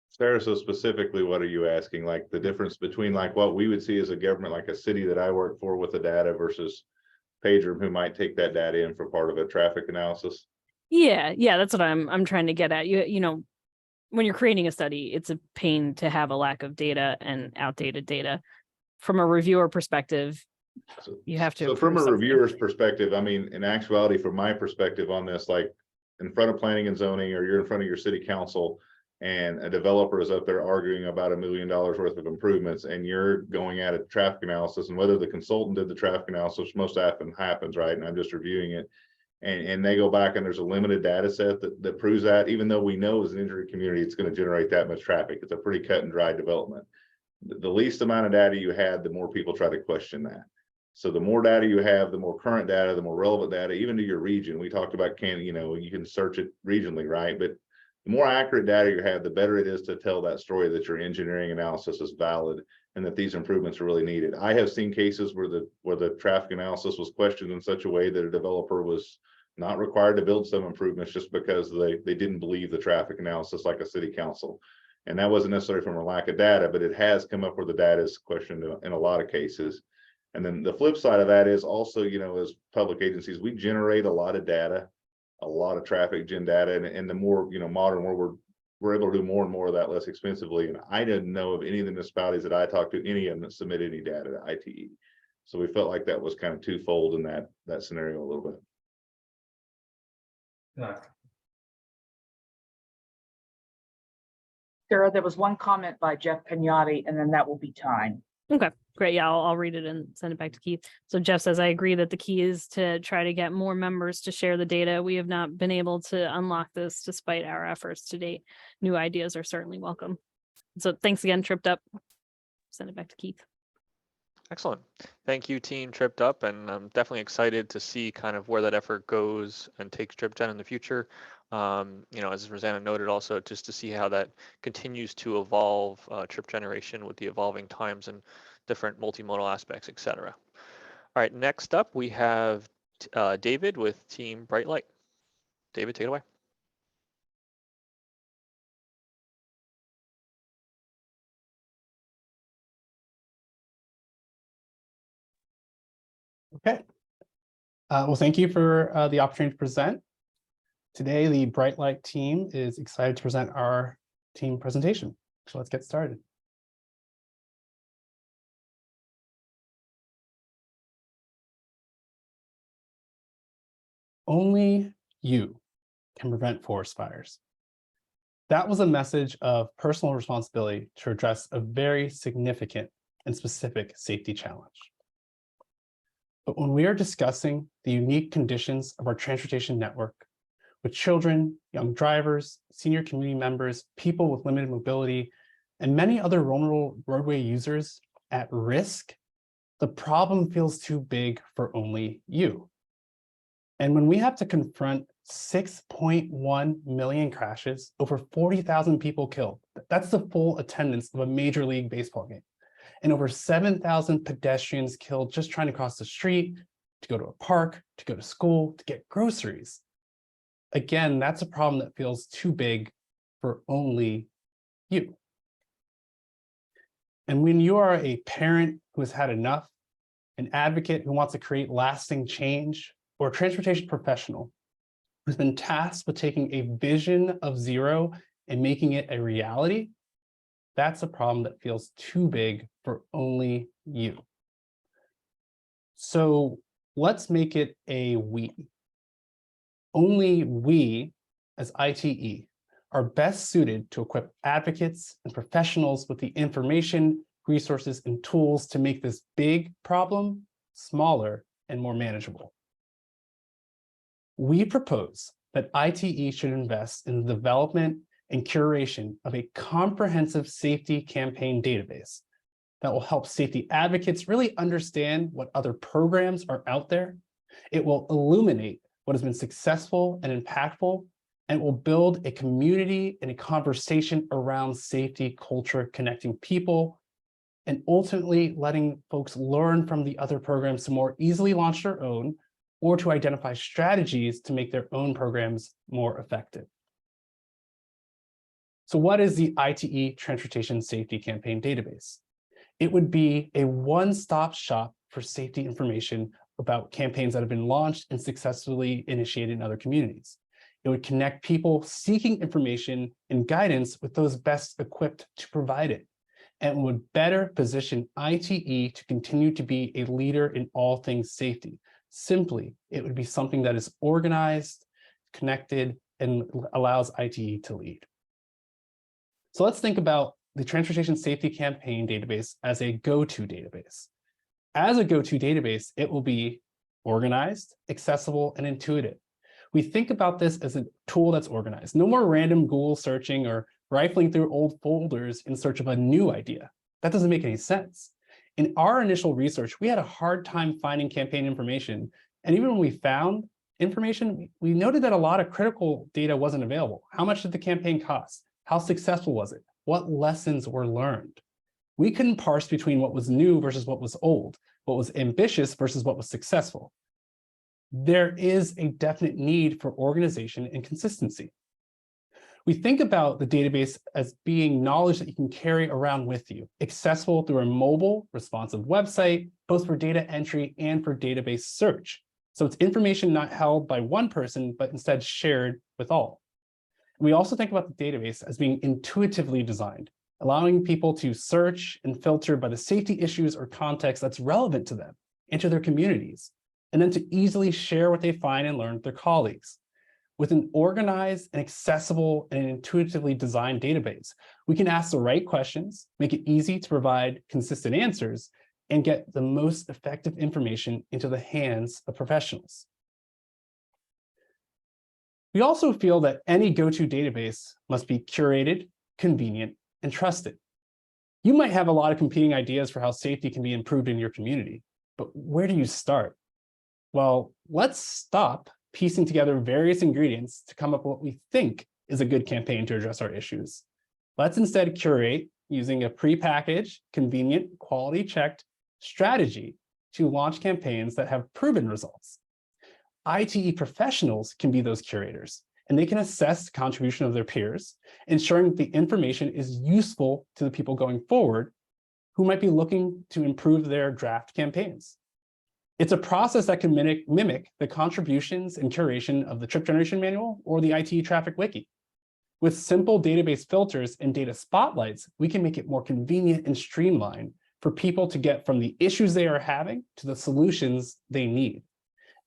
Sarah, so specifically, what are you asking? Like the difference between like what we would see as a government, like a city that I work for with the data versus PagerDuty who might take that data in for part of a traffic analysis? Yeah, that's what I'm trying to get at. You know, when you're creating a study, it's a pain to have a lack of data and outdated data. From a reviewer perspective, you have to. So from a reviewer's perspective, I mean, in actuality, from my perspective on this, like in front of planning and zoning, or you're in front of your city council and a developer is up there arguing about $1 million worth of improvements, and you're going at a traffic analysis, and whether the consultant did the traffic analysis, most often happens, right? And I'm just reviewing it. And they go back and there's a limited data set that proves that, even though we know as an injury community, it's going to generate that much traffic. It's a pretty cut and dry development. The least amount of data you had, the more people try to question that. So the more data you have, the more current data, the more relevant data, even to your region. We talked about you can search it regionally, right? But the more accurate data you have, the better it is to tell that story that your engineering analysis is valid and that these improvements are really needed. I have seen cases where the traffic analysis was questioned in such a way that a developer was not required to build some improvements just because they didn't believe the traffic analysis like a city council. And that wasn't necessarily from a lack of data, but it has come up where the data is questioned in a lot of cases. And then the flip side of that is also, as public agencies, we generate a lot of data, a lot of traffic gen data, and the more, modern world, we're able to do more and more of that less expensively. And I didn't know of any of the municipalities that I talked to, any of them that submit any data to ITE. So we felt like that was kind of twofold in that scenario a little bit. Sarah, there was one comment by Jeff Pagnotti, and then that will be time. Okay, great. Yeah, I'll read it and send it back to Keith. So Jeff says, I agree that the key is to try to get more members to share the data. We have not been able to unlock this despite our efforts to date. New ideas are certainly welcome. So thanks again, Tripped Up. Send it back to Keith. Excellent. Thank you, team Tripped Up, and I'm definitely excited to see kind of where that effort goes and takes TripGen in the future. As Rosanna noted, also just to see how that continues to evolve trip generation with the evolving times and different multimodal aspects, etc. All right, next up we have David with Team Bright Light. David, take it away. Okay. Well, thank you for the opportunity to present. Today, the Bright Light team is excited to present our team presentation. So let's get started. Only you can prevent forest fires. That was a message of personal responsibility to address a very significant and specific safety challenge. But when we are discussing the unique conditions of our transportation network, with children, young drivers, senior community members, people with limited mobility, and many other vulnerable roadway users at risk, the problem feels too big for only you. And when we have to confront 6.1 million crashes, over 40,000 people killed, that's the full attendance of a Major League Baseball game, and over 7,000 pedestrians killed just trying to cross the street, to go to a park, to go to school, to get groceries. Again, that's a problem that feels too big for only you. And when you are a parent who has had enough, an advocate who wants to create lasting change, or a transportation professional who's been tasked with taking a vision of zero and making it a reality, that's a problem that feels too big for only you. So let's make it a we. Only we, as ITE, are best suited to equip advocates and professionals with the information, resources, and tools to make this big problem smaller and more manageable. We propose that ITE should invest in the development and curation of a comprehensive safety campaign database that will help safety advocates really understand what other programs are out there. It will illuminate what has been successful and impactful, and it will build a community and a conversation around safety culture, connecting people, and ultimately letting folks learn from the other programs to more easily launch their own, or to identify strategies to make their own programs more effective. So what is the ITE Transportation Safety Campaign Database? It would be a one-stop shop for safety information about campaigns that have been launched and successfully initiated in other communities. It would connect people seeking information and guidance with those best equipped to provide it, and would better position ITE to continue to be a leader in all things safety. Simply, it would be something that is organized, connected, and allows ITE to lead. So let's think about the Transportation Safety Campaign database as a go-to database. As a go-to database, it will be organized, accessible, and intuitive. We think about this as a tool that's organized. No more random Google searching or rifling through old folders in search of a new idea. That doesn't make any sense. In our initial research, we had a hard time finding campaign information. And even when we found information, we noted that a lot of critical data wasn't available. How much did the campaign cost? How successful was it? What lessons were learned? We couldn't parse between what was new versus what was old, what was ambitious versus what was successful. There is a definite need for organization and consistency. We think about the database as being knowledge that you can carry around with you, accessible through a mobile, responsive website, both for data entry and for database search. So it's information not held by one person, but instead shared with all. We also think about the database as being intuitively designed, allowing people to search and filter by the safety issues or context that's relevant to them and to their communities, and then to easily share what they find and learn with their colleagues. With an organized and accessible and intuitively designed database, we can ask the right questions, make it easy to provide consistent answers, and get the most effective information into the hands of professionals. We also feel that any go-to database must be curated, convenient, and trusted. You might have a lot of competing ideas for how safety can be improved in your community, but where do you start? Well, let's stop piecing together various ingredients to come up with what we think is a good campaign to address our issues. Let's instead curate using a prepackaged, convenient, quality-checked strategy to launch campaigns that have proven results. ITE professionals can be those curators, and they can assess the contribution of their peers, ensuring that the information is useful to the people going forward who might be looking to improve their draft campaigns. It's a process that can mimic the contributions and curation of the Trip Generation Manual or the ITE Traffic Wiki. With simple database filters and data spotlights, we can make it more convenient and streamlined for people to get from the issues they are having to the solutions they need.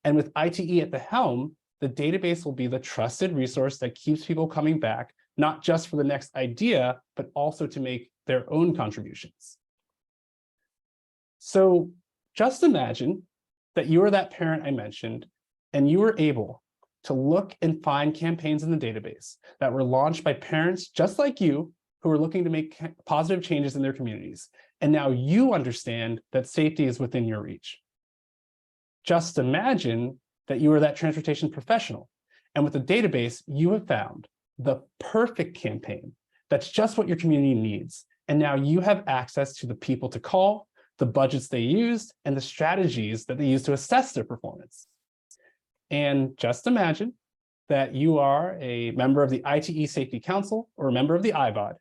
And with ITE at the helm, the database will be the trusted resource that keeps people coming back, not just for the next idea, but also to make their own contributions. So just imagine that you are that parent I mentioned, and you were able to look and find campaigns in the database that were launched by parents just like you who are looking to make positive changes in their communities. And now you understand that safety is within your reach. Just imagine that you are that transportation professional, and with the database, you have found the perfect campaign that's just what your community needs. And now you have access to the people to call, the budgets they used, and the strategies that they use to assess their performance. And just imagine that you are a member of the ITE Safety Council or a member of the IBOD,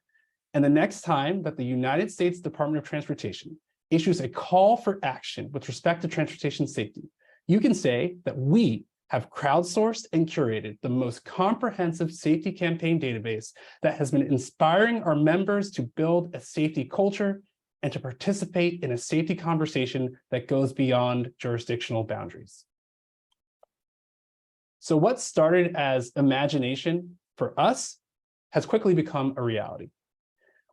and the next time that the United States Department of Transportation issues a call for action with respect to transportation safety, you can say that we have crowdsourced and curated the most comprehensive safety campaign database that has been inspiring our members to build a safety culture and to participate in a safety conversation that goes beyond jurisdictional boundaries. So what started as imagination for us has quickly become a reality.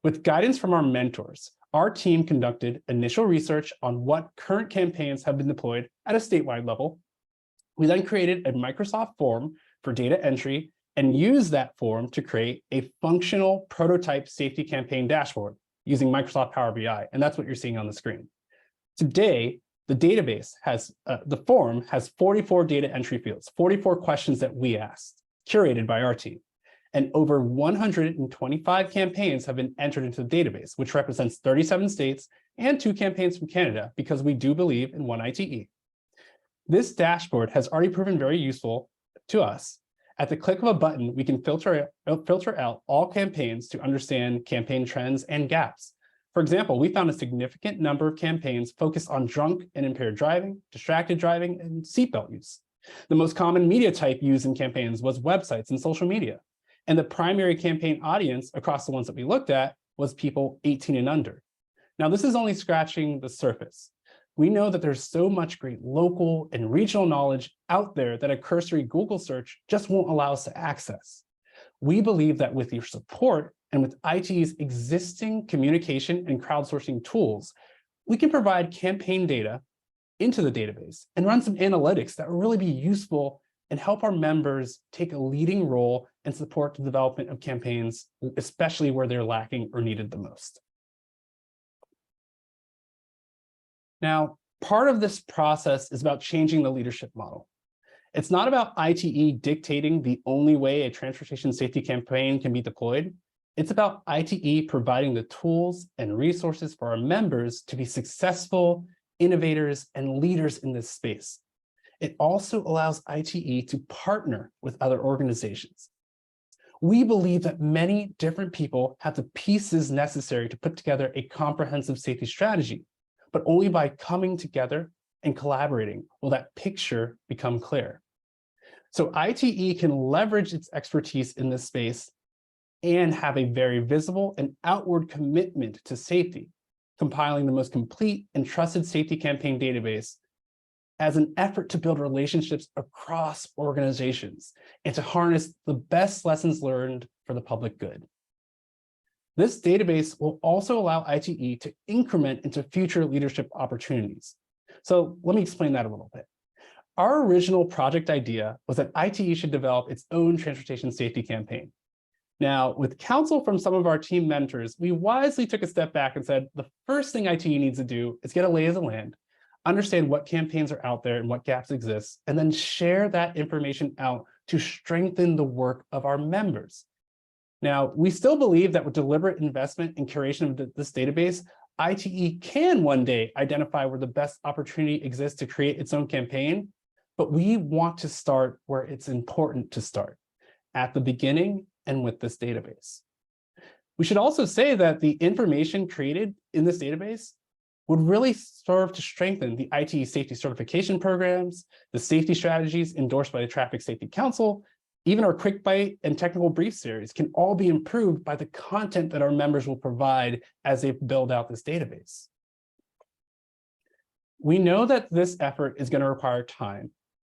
With guidance from our mentors, our team conducted initial research on what current campaigns have been deployed at a statewide level. We then created a Microsoft form for data entry and used that form to create a functional prototype safety campaign dashboard using Microsoft Power BI, and that's what you're seeing on the screen. Today, the database has, the form has 44 data entry fields, 44 questions that we asked, curated by our team. And over 125 campaigns have been entered into the database, which represents 37 states and 2 campaigns from Canada, because we do believe in one ITE. This dashboard has already proven very useful to us. At the click of a button, we can filter out all campaigns to understand campaign trends and gaps. For example, we found a significant number of campaigns focused on drunk and impaired driving, distracted driving, and seatbelt use. The most common media type used in campaigns was websites and social media. And the primary campaign audience across the ones that we looked at was people 18 and under. Now, this is only scratching the surface. We know that there's so much great local and regional knowledge out there that a cursory Google search just won't allow us to access. We believe that with your support and with ITE's existing communication and crowdsourcing tools, we can provide campaign data into the database and run some analytics that will really be useful and help our members take a leading role and support the development of campaigns, especially where they're lacking or needed the most. Now, part of this process is about changing the leadership model. It's not about ITE dictating the only way a transportation safety campaign can be deployed. It's about ITE providing the tools and resources for our members to be successful innovators and leaders in this space. It also allows ITE to partner with other organizations. We believe that many different people have the pieces necessary to put together a comprehensive safety strategy, but only by coming together and collaborating will that picture become clear. So ITE can leverage its expertise in this space and have a very visible and outward commitment to safety, compiling the most complete and trusted safety campaign database as an effort to build relationships across organizations and to harness the best lessons learned for the public good. This database will also allow ITE to increment into future leadership opportunities. So let me explain that a little bit. Our original project idea was that ITE should develop its own transportation safety campaign. Now, with counsel from some of our team mentors, we wisely took a step back and said, the first thing ITE needs to do is get a lay of the land, understand what campaigns are out there and what gaps exist, and then share that information out to strengthen the work of our members. Now, we still believe that with deliberate investment and curation of this database, ITE can one day identify where the best opportunity exists to create its own campaign, but we want to start where it's important to start, at the beginning and with this database. We should also say that the information created in this database would really serve to strengthen the ITE safety certification programs, the safety strategies endorsed by the Traffic Safety Council. Even our quick bite and technical brief series can all be improved by the content that our members will provide as they build out this database. We know that this effort is going to require time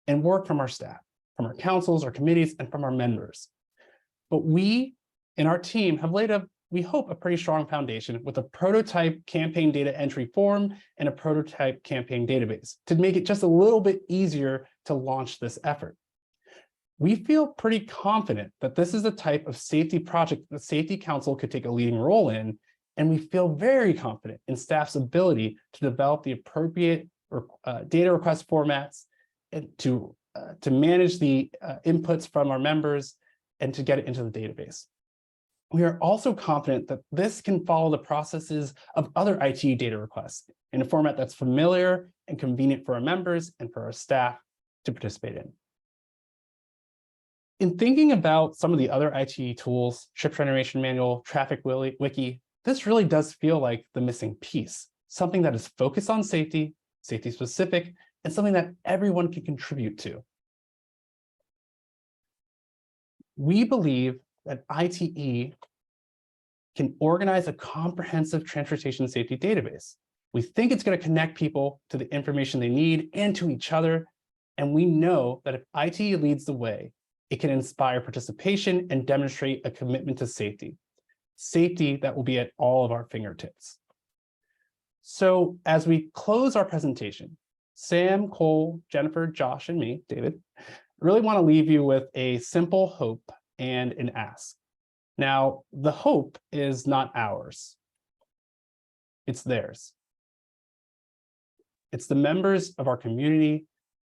and work from our staff, from our councils, our committees, and from our members. But we and our team have laid we hope, a pretty strong foundation with a prototype campaign data entry form and a prototype campaign database to make it just a little bit easier to launch this effort. We feel pretty confident that this is the type of safety project the Safety Council could take a leading role in, and we feel very confident in staff's ability to develop the appropriate data request formats and to manage the inputs from our members and to get it into the database. We are also confident that this can follow the processes of other ITE data requests in a format that's familiar and convenient for our members and for our staff to participate in. In thinking about some of the other ITE tools, Trip Generation Manual, Traffic Wiki, this really does feel like the missing piece, something that is focused on safety, safety specific, and something that everyone can contribute to. We believe that ITE can organize a comprehensive transportation safety database. We think it's going to connect people to the information they need and to each other. And we know that if ITE leads the way, it can inspire participation and demonstrate a commitment to safety. Safety that will be at all of our fingertips. So as we close our presentation, Sam, Cole, Jennifer, Josh, and me, David, really want to leave you with a simple hope and an ask. Now, the hope is not ours. It's theirs. It's the members of our community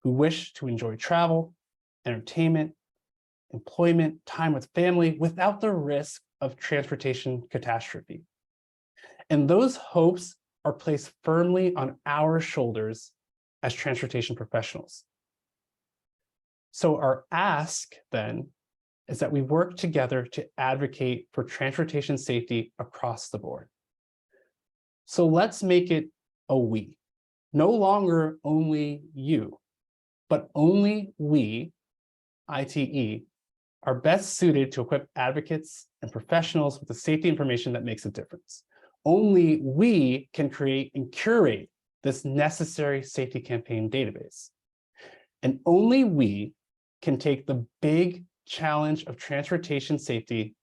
who wish to enjoy travel, entertainment, employment, time with family without the risk of transportation catastrophe. And those hopes are placed firmly on our shoulders as transportation professionals. So our ask then is that we work together to advocate for transportation safety across the board. So let's make it a we. No longer only you, but only we, ITE, are best suited to equip advocates and professionals with the safety information that makes a difference. Only we can create and curate this necessary safety campaign database. And only we can take the big challenge of transportation safety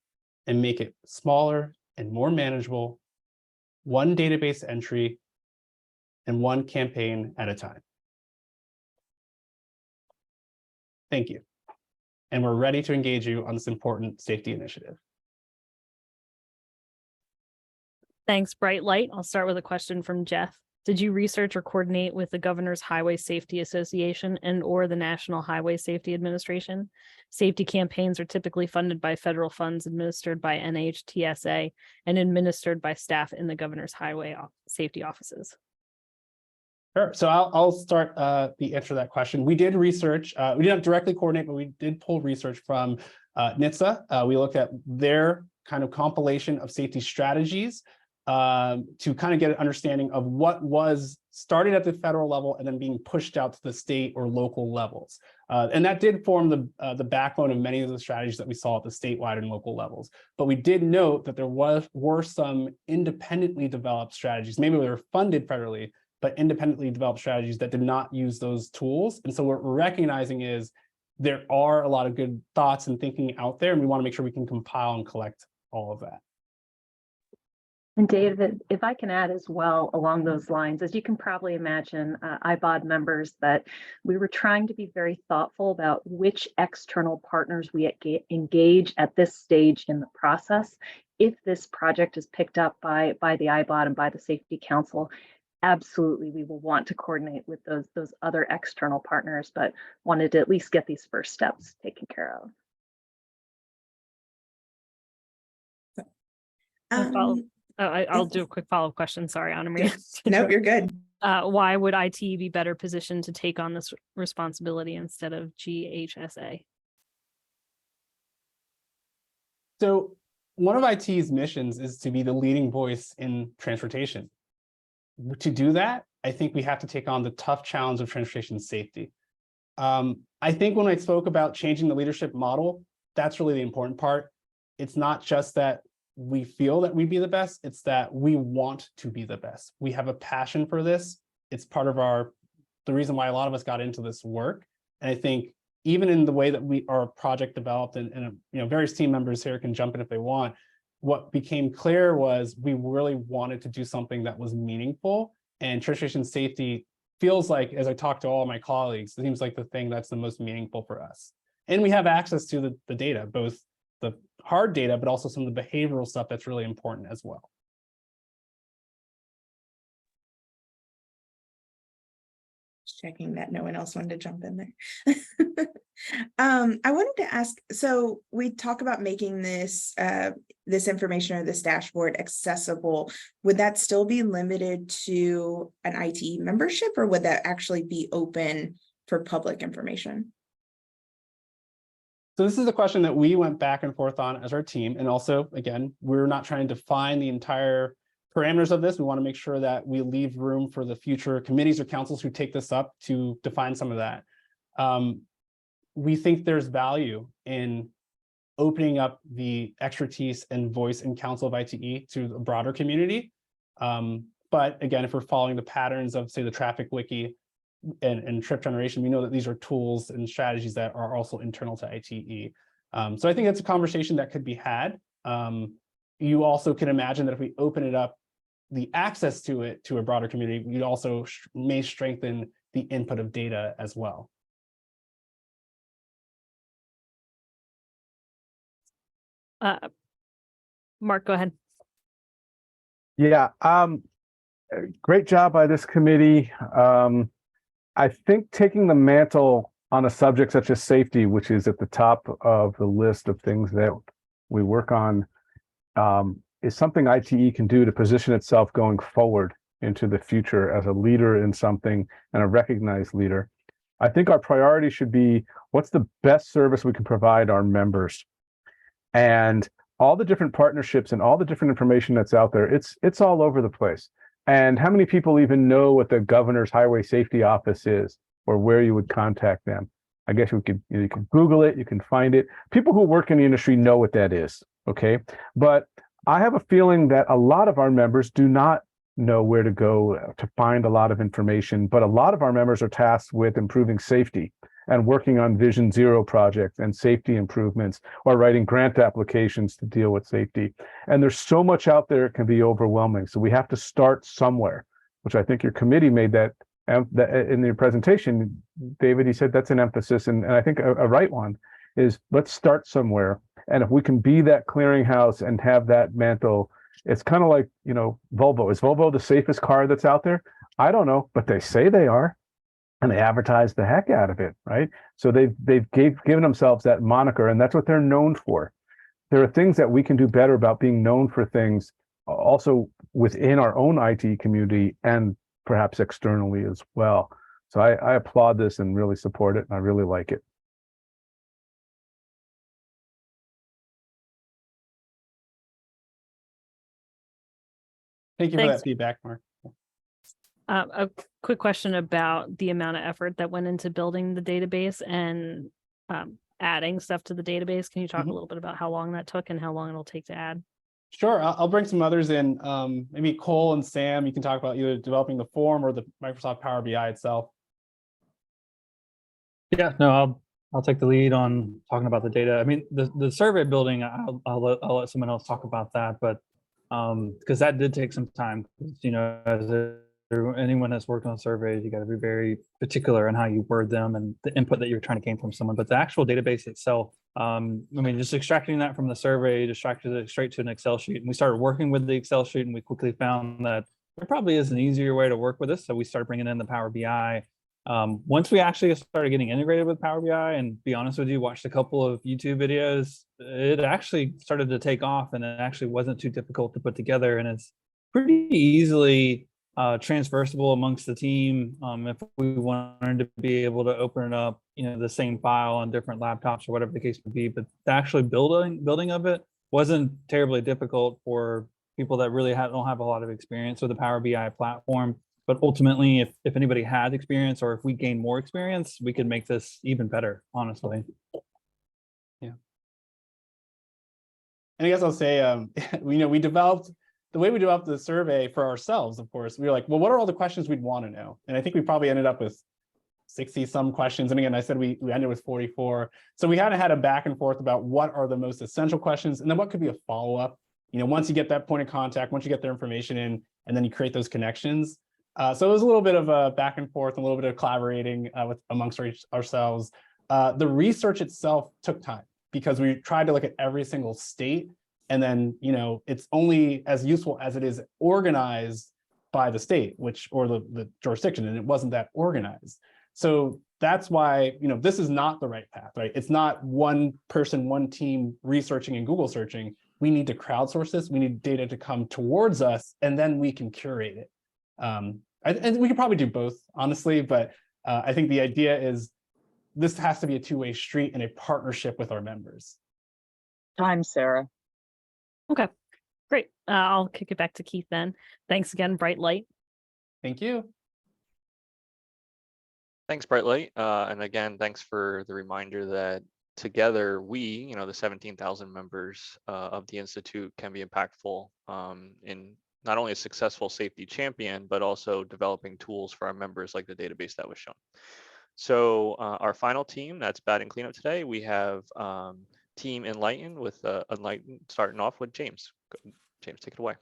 and make it smaller and more manageable, one database entry and one campaign at a time. Thank you. And we're ready to engage you on this important safety initiative. Thanks, Bright Light. I'll start with a question from Jeff. Did you research or coordinate with the Governor's Highway Safety Association and or the National Highway Safety Administration? Safety campaigns are typically funded by federal funds administered by NHTSA and administered by staff in the Governor's Highway Safety offices. Sure. So I'll start the answer to that question. We did research. We didn't directly coordinate, but we did pull research from NHTSA. We looked at their kind of compilation of safety strategies to kind of get an understanding of what was started at the federal level and then being pushed out to the state or local levels. And that did form the backbone of many of the strategies that we saw at the statewide and local levels. But we did note that there were some independently developed strategies. Maybe they were funded federally, but independently developed strategies that did not use those tools. And so what we're recognizing is there are a lot of good thoughts and thinking out there, and we want to make sure we can compile and collect all of that. And David, if I can add as well along those lines, as you can probably imagine, IBOD members, that we were trying to be very thoughtful about which external partners we engage at this stage in the process. If this project is picked up by the IBOD and by the Safety Council, absolutely, we will want to coordinate with those other external partners, but wanted to at least get these first steps taken care of. I'll do a quick follow-up question. Sorry, Anna Maria. No, you're good. Why would ITE be better positioned to take on this responsibility instead of GHSA? So one of ITE's missions is to be the leading voice in transportation. to do that, I think we have to take on the tough challenge of transportation safety. I think when I spoke about changing the leadership model, that's really the important part. It's not just that we feel that we'd be the best, it's that we want to be the best. We have a passion for this. It's part of the reason why a lot of us got into this work. And I think even in the way that our project developed, and various team members here can jump in if they want, what became clear was we really wanted to do something that was meaningful, and transportation safety feels like, as I talk to all of my colleagues, it seems like the thing that's the most meaningful for us. And we have access to the data, both the hard data, but also some of the behavioral stuff that's really important as well. Checking that no one else wanted to jump in there. I wanted to ask, so we talk about making this this information or this dashboard accessible. Would that still be limited to an ITE membership, or would that actually be open for public information? So this is a question that we went back and forth on as our team. And also, again, we're not trying to define the entire parameters of this. We want to make sure that we leave room for the future committees or councils who take this up to define some of that. We think there's value in opening up the expertise and voice and counsel of ITE to a broader community. But again, if we're following the patterns of, say, the traffic wiki and trip generation, we know that these are tools and strategies that are also internal to ITE. So I think that's a conversation that could be had. You also can imagine that if we open it up, the access to it to a broader community, we also may strengthen the input of data as well. Mark, go ahead. Yeah, great job by this committee. I think taking the mantle on a subject such as safety, which is at the top of the list of things that we work on, is something ITE can do to position itself going forward into the future as a leader in something and a recognized leader. I think our priority should be, what's the best service we can provide our members? And all the different partnerships and all the different information that's out there, it's all over the place. And how many people even know what the governor's highway safety office is, or where you would contact them? I guess you can Google it, you can find it. People who work in the industry know what that is, okay? But I have a feeling that a lot of our members do not know where to go to find a lot of information, but a lot of our members are tasked with improving safety and working on Vision Zero projects and safety improvements, or writing grant applications to deal with safety. And there's so much out there, it can be overwhelming. So we have to start somewhere, which I think your committee made that in your presentation, David, he said that's an emphasis, and I think a right one is, let's start somewhere. And if we can be that clearinghouse and have that mantle, it's kind of like, Volvo. Is Volvo the safest car that's out there? I don't know, but they say they are. And they advertise the heck out of it, right? So they've given themselves that moniker, and that's what they're known for. There are things that we can do better about being known for things also within our own IT community and perhaps externally as well. So I applaud this and really support it, and I really like it. Thank you for that feedback, Mark. A quick question about the amount of effort that went into building the database and adding stuff to the database. Can you talk a little bit about how long that took and how long it'll take to add? Sure, I'll bring some others in. Maybe Cole and Sam, you can talk about either developing the form or the Microsoft Power BI itself. Yeah, no, I'll take the lead on talking about the data. I mean, the survey building, I'll let someone else talk about that, but because that did take some time. As anyone that's worked on surveys, you got to be very particular on how you word them and the input that you're trying to gain from someone. But the actual database itself, I mean, just extracting that from the survey, extracted it straight to an Excel sheet. And we started working with the Excel sheet, and we quickly found that there probably is an easier way to work with this. So we started bringing in the Power BI. Once we actually started getting integrated with Power BI, and be honest with you, watched a couple of YouTube videos, it actually started to take off, and it actually wasn't too difficult to put together. And it's pretty easily transversible amongst the team. If we wanted to be able to open it up, the same file on different laptops or whatever the case would be, but the actual building of it wasn't terribly difficult for people that really don't have a lot of experience with the Power BI platform. But ultimately, if anybody has experience or if we gain more experience, we could make this even better, honestly. Yeah. And I guess I'll say, we developed the way we developed the survey for ourselves, of course. We were like, well, what are all the questions we'd want to know? And I think we probably ended up with 60 some questions. And again, I said we ended with 44. So we had a back and forth about what are the most essential questions and then what could be a follow-up. Once you get that point of contact, once you get their information in, and then you create those connections. So it was a little bit of a back and forth, a little bit of collaborating amongst ourselves. The research itself took time because we tried to look at every single state. And then, it's only as useful as it is organized by the state, or the jurisdiction, and it wasn't that organized. So that's why, this is not the right path, right? It's not one person, one team researching and Google searching. We need to crowdsource this. We need data to come towards us, and then we can curate it. And we could probably do both, honestly, but I think the idea is this has to be a two-way street and a partnership with our members. Time, Sarah. Okay, great. I'll kick it back to Keith then. Thanks again, Bright Light. Thank you. Thanks, Bright Light. And again, thanks for the reminder that together we, the 17,000 members of the Institute can be impactful in not only a successful safety champion, but also developing tools for our members like the database that was shown. So our final team that's batting cleanup today, we have Team Enlighten with Enlighten starting off with James. James, take it away.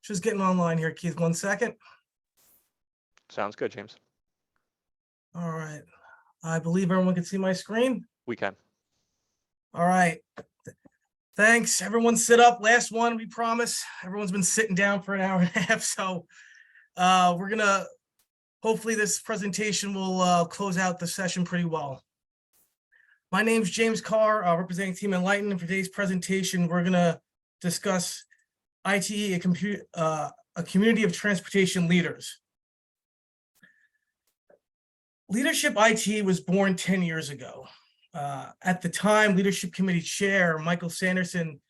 Just getting online here, Keith. 1 second. Sounds good, James. All right. I believe everyone can see my screen. We can. All right. Thanks. Everyone sit up. Last one, we promise. Everyone's been sitting down for an hour and a half. So we're going to, hopefully this presentation will close out the session pretty well. My name's James Carr, representing Team Enlighten. And for today's presentation, we're going to discuss ITE, a community of transportation leaders. Leadership ITE was born 10 years ago. At the time, Leadership Committee Chair Michael Sanderson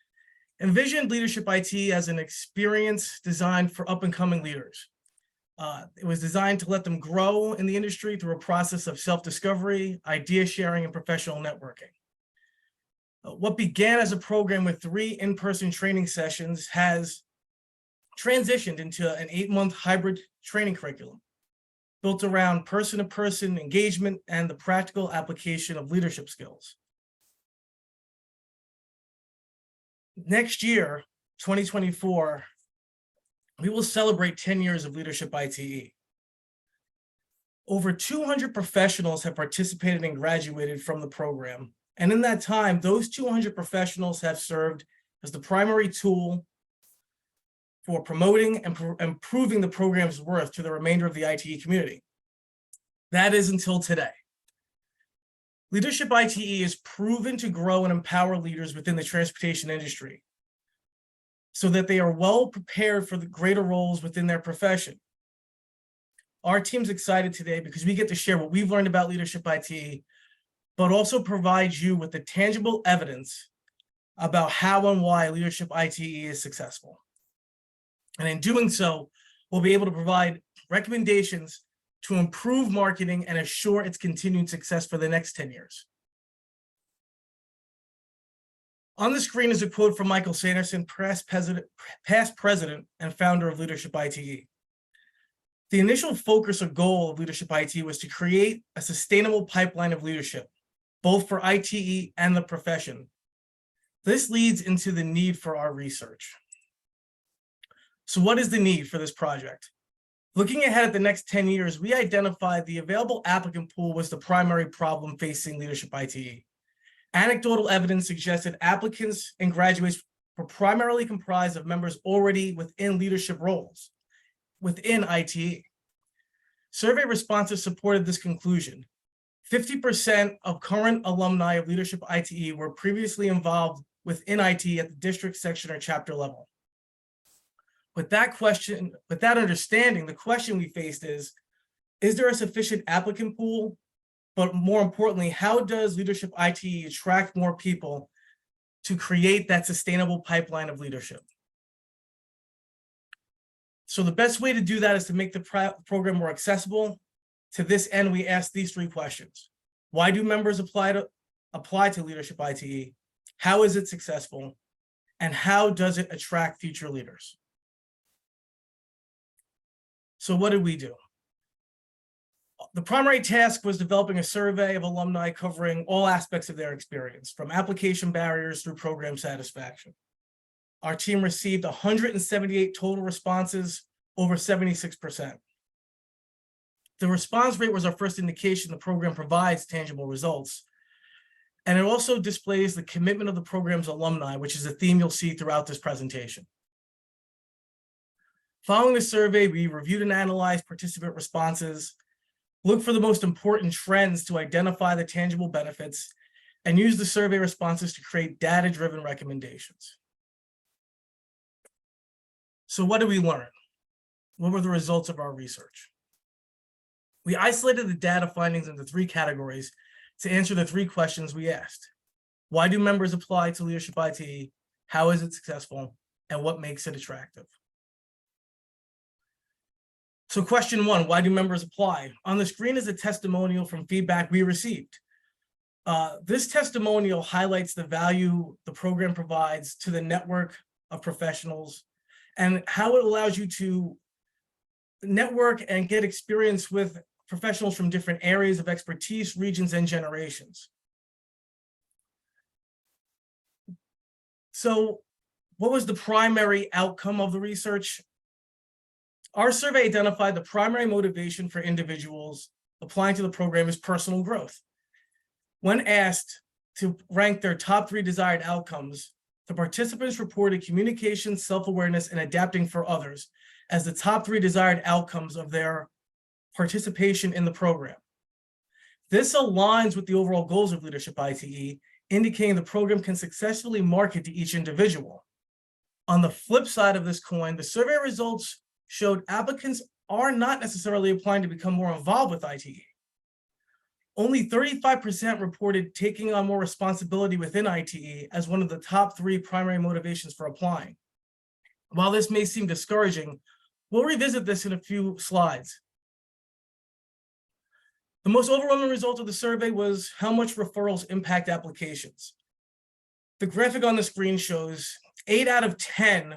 envisioned Leadership ITE as an experience designed for up-and-coming leaders. It was designed to let them grow in the industry through a process of self-discovery, idea sharing, and professional networking. What began as a program with 3 in-person training sessions has transitioned into an 8-month hybrid training curriculum built around person-to-person engagement and the practical application of leadership skills. Next year, 2024, we will celebrate 10 years of Leadership ITE. Over 200 professionals have participated and graduated from the program. And in that time, those 200 professionals have served as the primary tool for promoting and improving the program's worth to the remainder of the ITE community. That is until today. Leadership ITE is proven to grow and empower leaders within the transportation industry so that they are well prepared for the greater roles within their profession. Our team's excited today because we get to share what we've learned about Leadership ITE, but also provide you with the tangible evidence about how and why Leadership ITE is successful. And in doing so, we'll be able to provide recommendations to improve marketing and assure its continued success for the next 10 years. On the screen is a quote from Michael Sanderson, past president and founder of Leadership ITE. The initial focus or goal of Leadership ITE was to create a sustainable pipeline of leadership, both for ITE and the profession. This leads into the need for our research. So what is the need for this project? Looking ahead at the next 10 years, we identified the available applicant pool was the primary problem facing Leadership ITE. Anecdotal evidence suggested applicants and graduates were primarily comprised of members already within leadership roles within ITE. Survey responses supported this conclusion. 50% of current alumni of Leadership ITE were previously involved within ITE at the district, section, or chapter level. With that understanding, the question we faced is Is there a sufficient applicant pool? But more importantly, how does Leadership ITE attract more people to create that sustainable pipeline of leadership? So the best way to do that is to make the program more accessible. To this end, we ask these 3 questions. Why do members apply to Leadership ITE? How is it successful? And how does it attract future leaders? So what did we do? The primary task was developing a survey of alumni covering all aspects of their experience, from application barriers through program satisfaction. Our team received 178 total responses, over 76%. The response rate was our first indication the program provides tangible results. And it also displays the commitment of the program's alumni, which is a theme you'll see throughout this presentation. Following the survey, we reviewed and analyzed participant responses, looked for the most important trends to identify the tangible benefits, and used the survey responses to create data-driven recommendations. So what did we learn? What were the results of our research? We isolated the data findings into 3 categories to answer the 3 questions we asked. Why do members apply to Leadership ITE? How is it successful? And what makes it attractive? So question 1, why do members apply? On the screen is a testimonial from feedback we received. This testimonial highlights the value the program provides to the network of professionals and how it allows you to network and get experience with professionals from different areas of expertise, regions, and generations. So what was the primary outcome of the research? Our survey identified the primary motivation for individuals applying to the program is personal growth. When asked to rank their top 3 desired outcomes, the participants reported communication, self-awareness, and adapting for others as the top 3 desired outcomes of their participation in the program. This aligns with the overall goals of Leadership ITE, indicating the program can successfully market to each individual. On the flip side of this coin, the survey results showed applicants are not necessarily applying to become more involved with ITE. Only 35% reported taking on more responsibility within ITE as one of the top 3 primary motivations for applying. While this may seem discouraging, we'll revisit this in a few slides. The most overwhelming result of the survey was how much referrals impact applications. The graphic on the screen shows 8 out of 10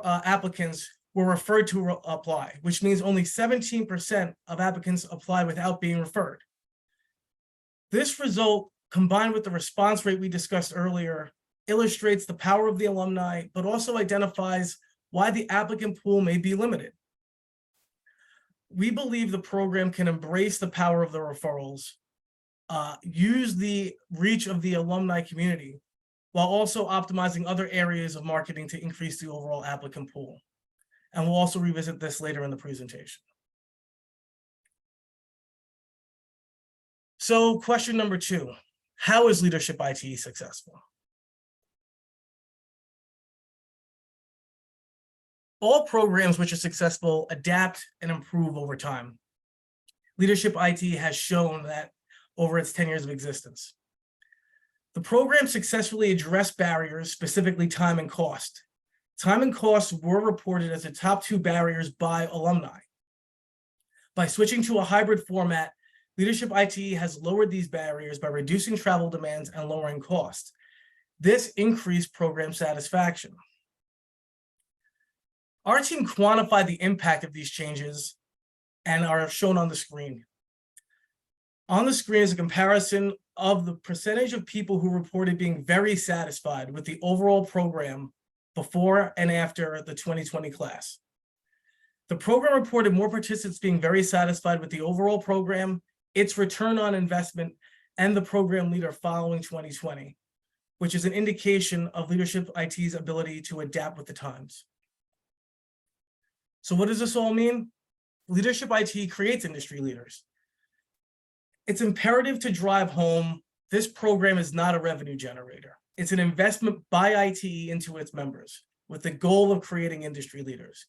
applicants were referred to apply, which means only 17% of applicants apply without being referred. This result, combined with the response rate we discussed earlier, illustrates the power of the alumni, but also identifies why the applicant pool may be limited. We believe the program can embrace the power of the referrals, use the reach of the alumni community, while also optimizing other areas of marketing to increase the overall applicant pool. And we'll also revisit this later in the presentation. So question number 2, how is Leadership ITE successful? All programs which are successful adapt and improve over time. Leadership ITE has shown that over its 10 years of existence. The program successfully addressed barriers, specifically time and cost. Time and cost were reported as the top 2 barriers by alumni. By switching to a hybrid format, Leadership ITE has lowered these barriers by reducing travel demands and lowering costs. This increased program satisfaction. Our team quantified the impact of these changes and are shown on the screen. On the screen is a comparison of the percentage of people who reported being very satisfied with the overall program before and after the 2020 class. The program reported more participants being very satisfied with the overall program, its return on investment, and the program leader following 2020, which is an indication of Leadership ITE's ability to adapt with the times. So what does this all mean? Leadership ITE creates industry leaders. It's imperative to drive home this program is not a revenue generator. It's an investment by ITE into its members with the goal of creating industry leaders.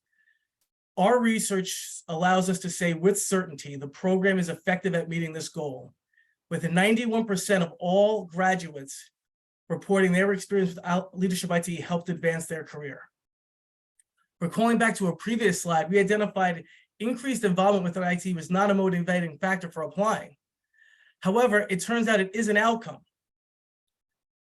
Our research allows us to say with certainty the program is effective at meeting this goal, with 91% of all graduates reporting their experience with Leadership ITE helped advance their career. Recalling back to a previous slide, we identified increased involvement with ITE was not a motivating factor for applying. However, it turns out it is an outcome.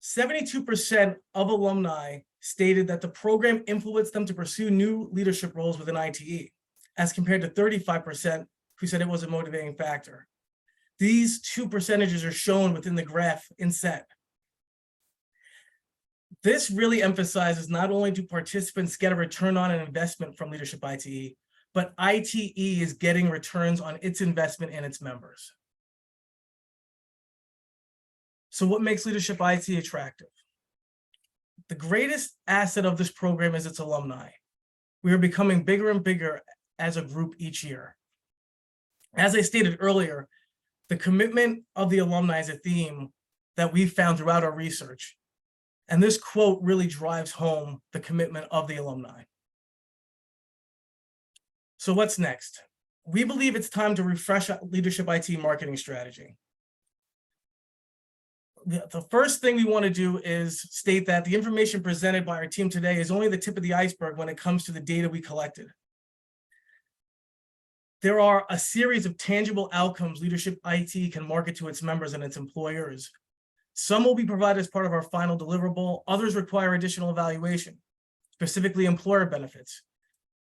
72% of alumni stated that the program influenced them to pursue new leadership roles within ITE, as compared to 35% who said it was a motivating factor. These two percentages are shown within the graph inset. This really emphasizes not only do participants get a return on an investment from Leadership ITE, but ITE is getting returns on its investment in its members. So what makes Leadership ITE attractive? The greatest asset of this program is its alumni. We are becoming bigger and bigger as a group each year. As I stated earlier, the commitment of the alumni is a theme that we found throughout our research. And this quote really drives home the commitment of the alumni. So what's next? We believe it's time to refresh Leadership ITE marketing strategy. The first thing we want to do is state that the information presented by our team today is only the tip of the iceberg when it comes to the data we collected. There are a series of tangible outcomes Leadership ITE can market to its members and its employers. Some will be provided as part of our final deliverable, others require additional evaluation, specifically employer benefits.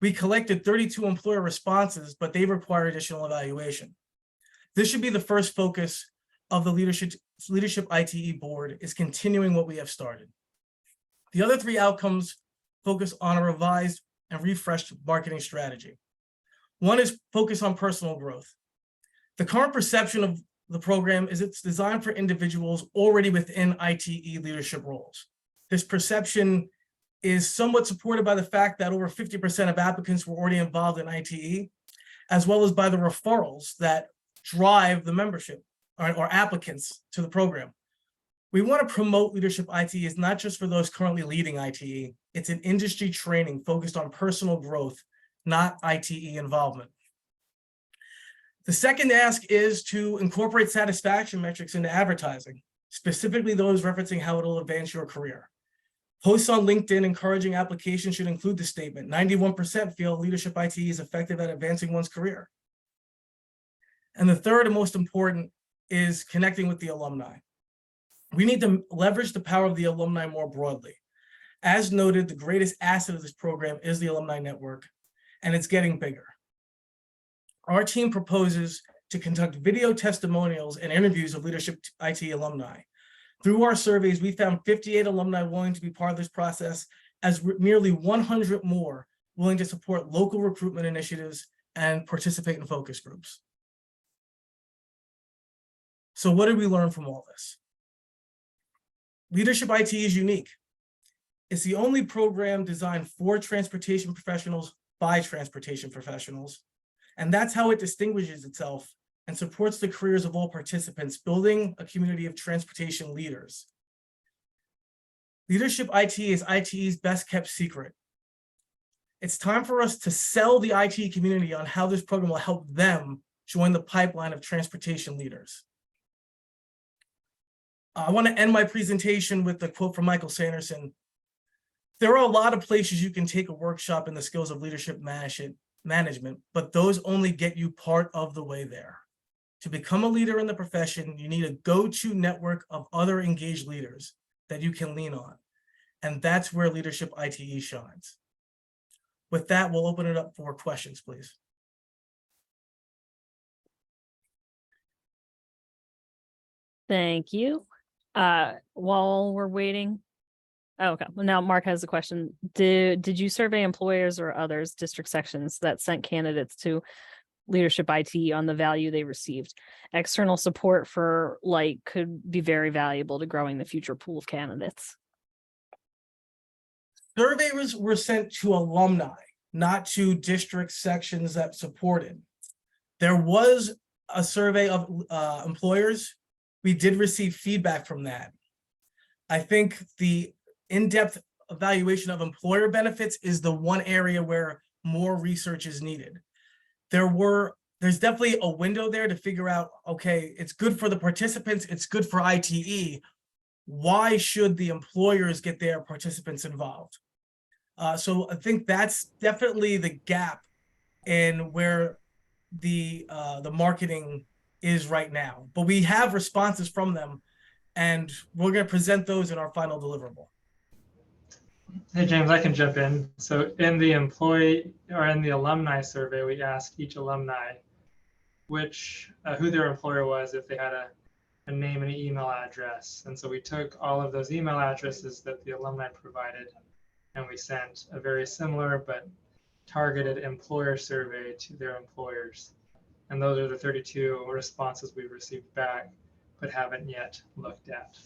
We collected 32 employer responses, but they require additional evaluation. This should be the first focus of the Leadership ITE board, is continuing what we have started. The other three outcomes focus on a revised and refreshed marketing strategy. One is focus on personal growth. The current perception of the program is it's designed for individuals already within ITE leadership roles. This perception is somewhat supported by the fact that over 50% of applicants were already involved in ITE, as well as by the referrals that drive the membership or applicants to the program. We want to promote Leadership ITE as not just for those currently leading ITE, it's an industry training focused on personal growth, not ITE involvement. The second ask is to incorporate satisfaction metrics into advertising, specifically those referencing how it'll advance your career. Posts on LinkedIn encouraging applications should include the statement, 91% feel Leadership ITE is effective at advancing one's career. And the third and most important is connecting with the alumni. We need to leverage the power of the alumni more broadly. As noted, the greatest asset of this program is the alumni network, and it's getting bigger. Our team proposes to conduct video testimonials and interviews of Leadership ITE alumni. Through our surveys, we found 58 alumni willing to be part of this process, as nearly 100 more willing to support local recruitment initiatives and participate in focus groups. So what did we learn from all this? Leadership ITE is unique. It's the only program designed for transportation professionals by transportation professionals. And that's how it distinguishes itself and supports the careers of all participants, building a community of transportation leaders. Leadership ITE is ITE's best kept secret. It's time for us to sell the ITE community on how this program will help them join the pipeline of transportation leaders. I want to end my presentation with a quote from Michael Sanderson. There are a lot of places you can take a workshop in the skills of leadership management, but those only get you part of the way there. To become a leader in the profession, you need a go-to network of other engaged leaders that you can lean on. And that's where Leadership ITE shines. With that, we'll open it up for questions, please. Thank you. While we're waiting. Oh, okay. Well, now Mark has a question. Did you survey employers or others, district sections that sent candidates to Leadership ITE on the value they received? External support for could be very valuable to growing the future pool of candidates. Surveys were sent to alumni, not to district sections that supported. There was a survey of employers. We did receive feedback from that. I think the in-depth evaluation of employer benefits is the one area where more research is needed. There's definitely a window there to figure out, okay, it's good for the participants, it's good for ITE. Why should the employers get their participants involved? So I think that's definitely the gap in where the marketing is right now. But we have responses from them, and we're going to present those in our final deliverable. Hey, James, I can jump in. So in the employee or in the alumni survey, we asked each alumni who their employer was if they had a name and an email address. And so we took all of those email addresses that the alumni provided, and we sent a very similar but targeted employer survey to their employers. And those are the 32 responses we've received back, but haven't yet looked at.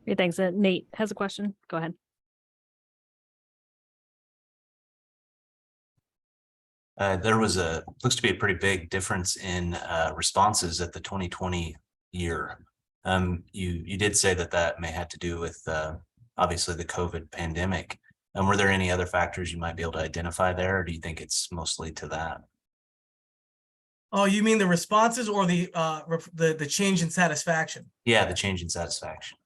Great, thanks. Nate has a question. Go ahead. There was looks to be a pretty big difference in responses at the 2020 year. You did say that may have to do with obviously the COVID pandemic. Were there any other factors you might be able to identify there, or do you think it's mostly to that? Oh, you mean the responses or the change in satisfaction? Yeah, the change in satisfaction.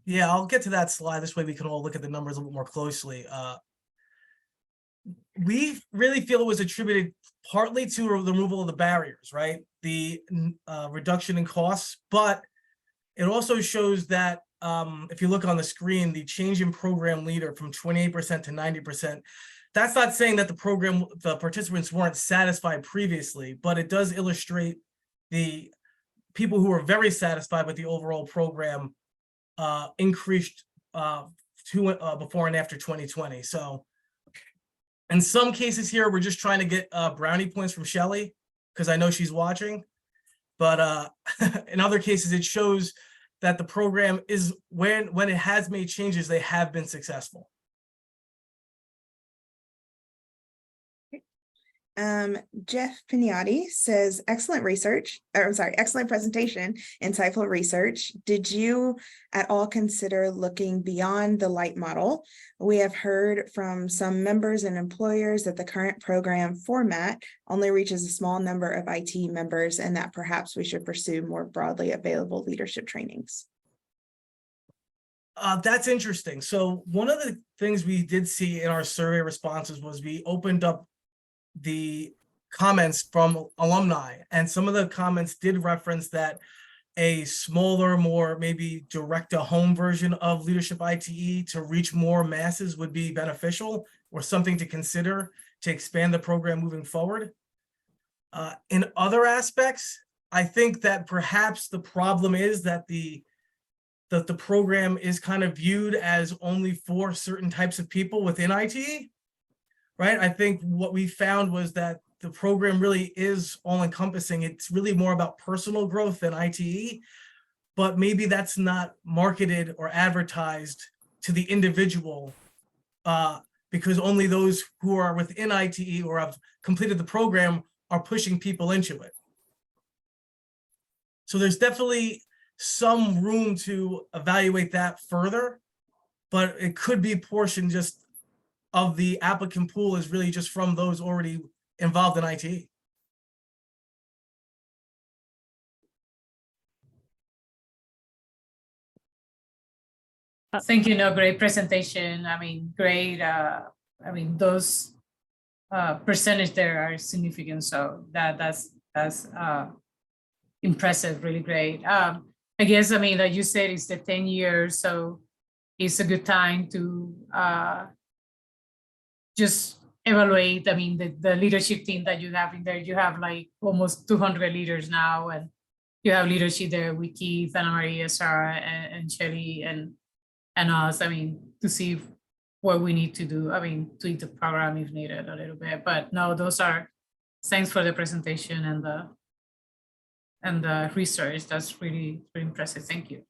Yeah, I'll get to that slide. This way we can all look at the numbers a little bit more closely. We really feel it was attributed partly to the removal of the barriers, right? The reduction in costs, but it also shows that if you look on the screen, the change in program leader from 28% to 90%, that's not saying that the participants weren't satisfied previously, but it does illustrate the people who were very satisfied with the overall program increased before and after 2020. So in some cases here, we're just trying to get brownie points from Shelley, because I know she's watching. But in other cases, it shows that the program is, when it has made changes, they have been successful. Jeff Pignati says, excellent presentation, insightful research. Did you at all consider looking beyond the light model? We have heard from some members and employers that the current program format only reaches a small number of IT members, and that perhaps we should pursue more broadly available leadership trainings. That's interesting. So one of the things we did see in our survey responses was we opened up the comments from alumni, and some of the comments did reference that a smaller, more maybe direct to home version of Leadership ITE to reach more masses would be beneficial, or something to consider to expand the program moving forward. In other aspects, I think that perhaps the problem is that the program is kind of viewed as only for certain types of people within ITE. Right. I think what we found was that the program really is all encompassing. It's really more about personal growth than ITE, but maybe that's not marketed or advertised to the individual because only those who are within ITE or have completed the program are pushing people into it. So there's definitely some room to evaluate that further, but it could be portioned just of the applicant pool is really just from those already involved in ITE. Thank you. No, great presentation. I mean, great. I mean, those percentage there are significant. So that's impressive. Really great. I guess, I mean, like you said, it's the 10 years, so it's a good time to just evaluate. I mean, the leadership team that you have in there, you have like almost 200 leaders now, and you have leadership there with Keith, Anna Maria, Sarah, and Shelly, and us. I mean, to see what we need to do. I mean, tweak the program if needed a little bit. But no, thanks for the presentation and the research. That's really impressive. Thank you.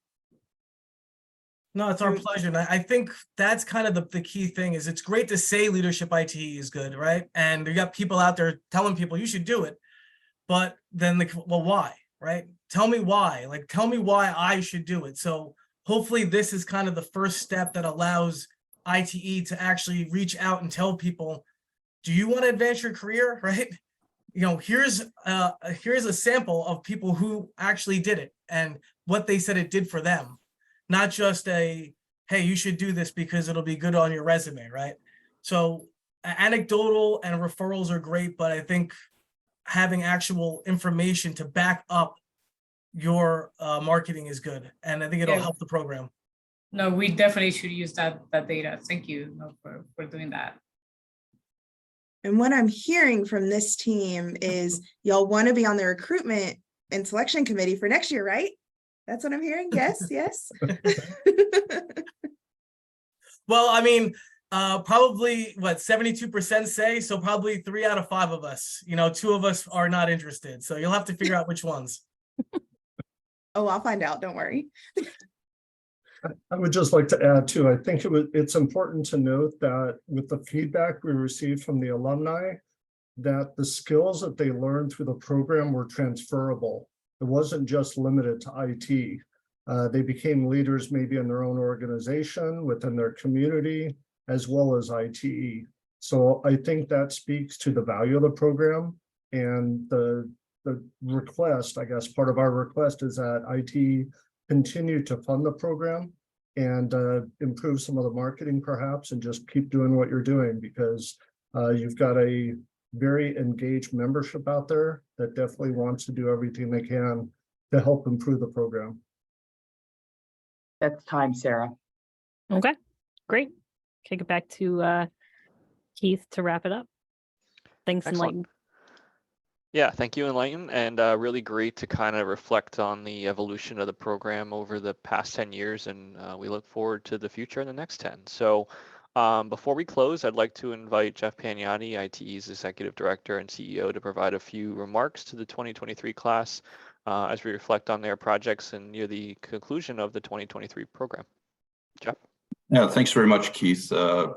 No, it's our pleasure. And I think that's kind of the key thing is it's great to say Leadership ITE is good, right? And you got people out there telling people you should do it, but then well, why, right? Tell me why, like, tell me why I should do it. So hopefully this is kind of the first step that allows ITE to actually reach out and tell people, do you want to advance your career, right? You know, here's a sample of people who actually did it and what they said it did for them, not just a, hey, you should do this because it'll be good on your resume, right? So anecdotal and referrals are great, but I think having actual information to back up your marketing is good, and I think it'll help the program. No, we definitely should use that data. Thank you for doing that. And what I'm hearing from this team is y'all want to be on the recruitment and selection committee for next year, right? That's what I'm hearing. Yes, yes. Well, I mean, probably what 72% say, so probably 3 out of 5 of us, you know, 2 of us are not interested. So you'll have to figure out which ones. Oh, I'll find out. Don't worry. I would just like to add too, I think it's important to note that with the feedback we received from the alumni, that the skills that they learned through the program were transferable. It wasn't just limited to IT. They became leaders maybe in their own organization, within their community, as well as ITE. So I think that speaks to the value of the program, and the request, I guess, part of our request is that IT continue to fund the program and improve some of the marketing perhaps, and just keep doing what you're doing, because you've got a very engaged membership out there that definitely wants to do everything they can to help improve the program. That's time, Sarah. Okay, great. Kick it back to Keith to wrap it up. Thanks, Excellent. Enlighten. Yeah, thank you, Enlighten, and really great to kind of reflect on the evolution of the program over the past 10 years, and we look forward to the future in the next 10. So before we close, I'd like to invite Jeff Pagnotti, ITE's Executive Director and CEO, to provide a few remarks to the 2023 class as we reflect on their projects and near the conclusion of the 2023 program. Jeff? Yeah, thanks very much, Keith.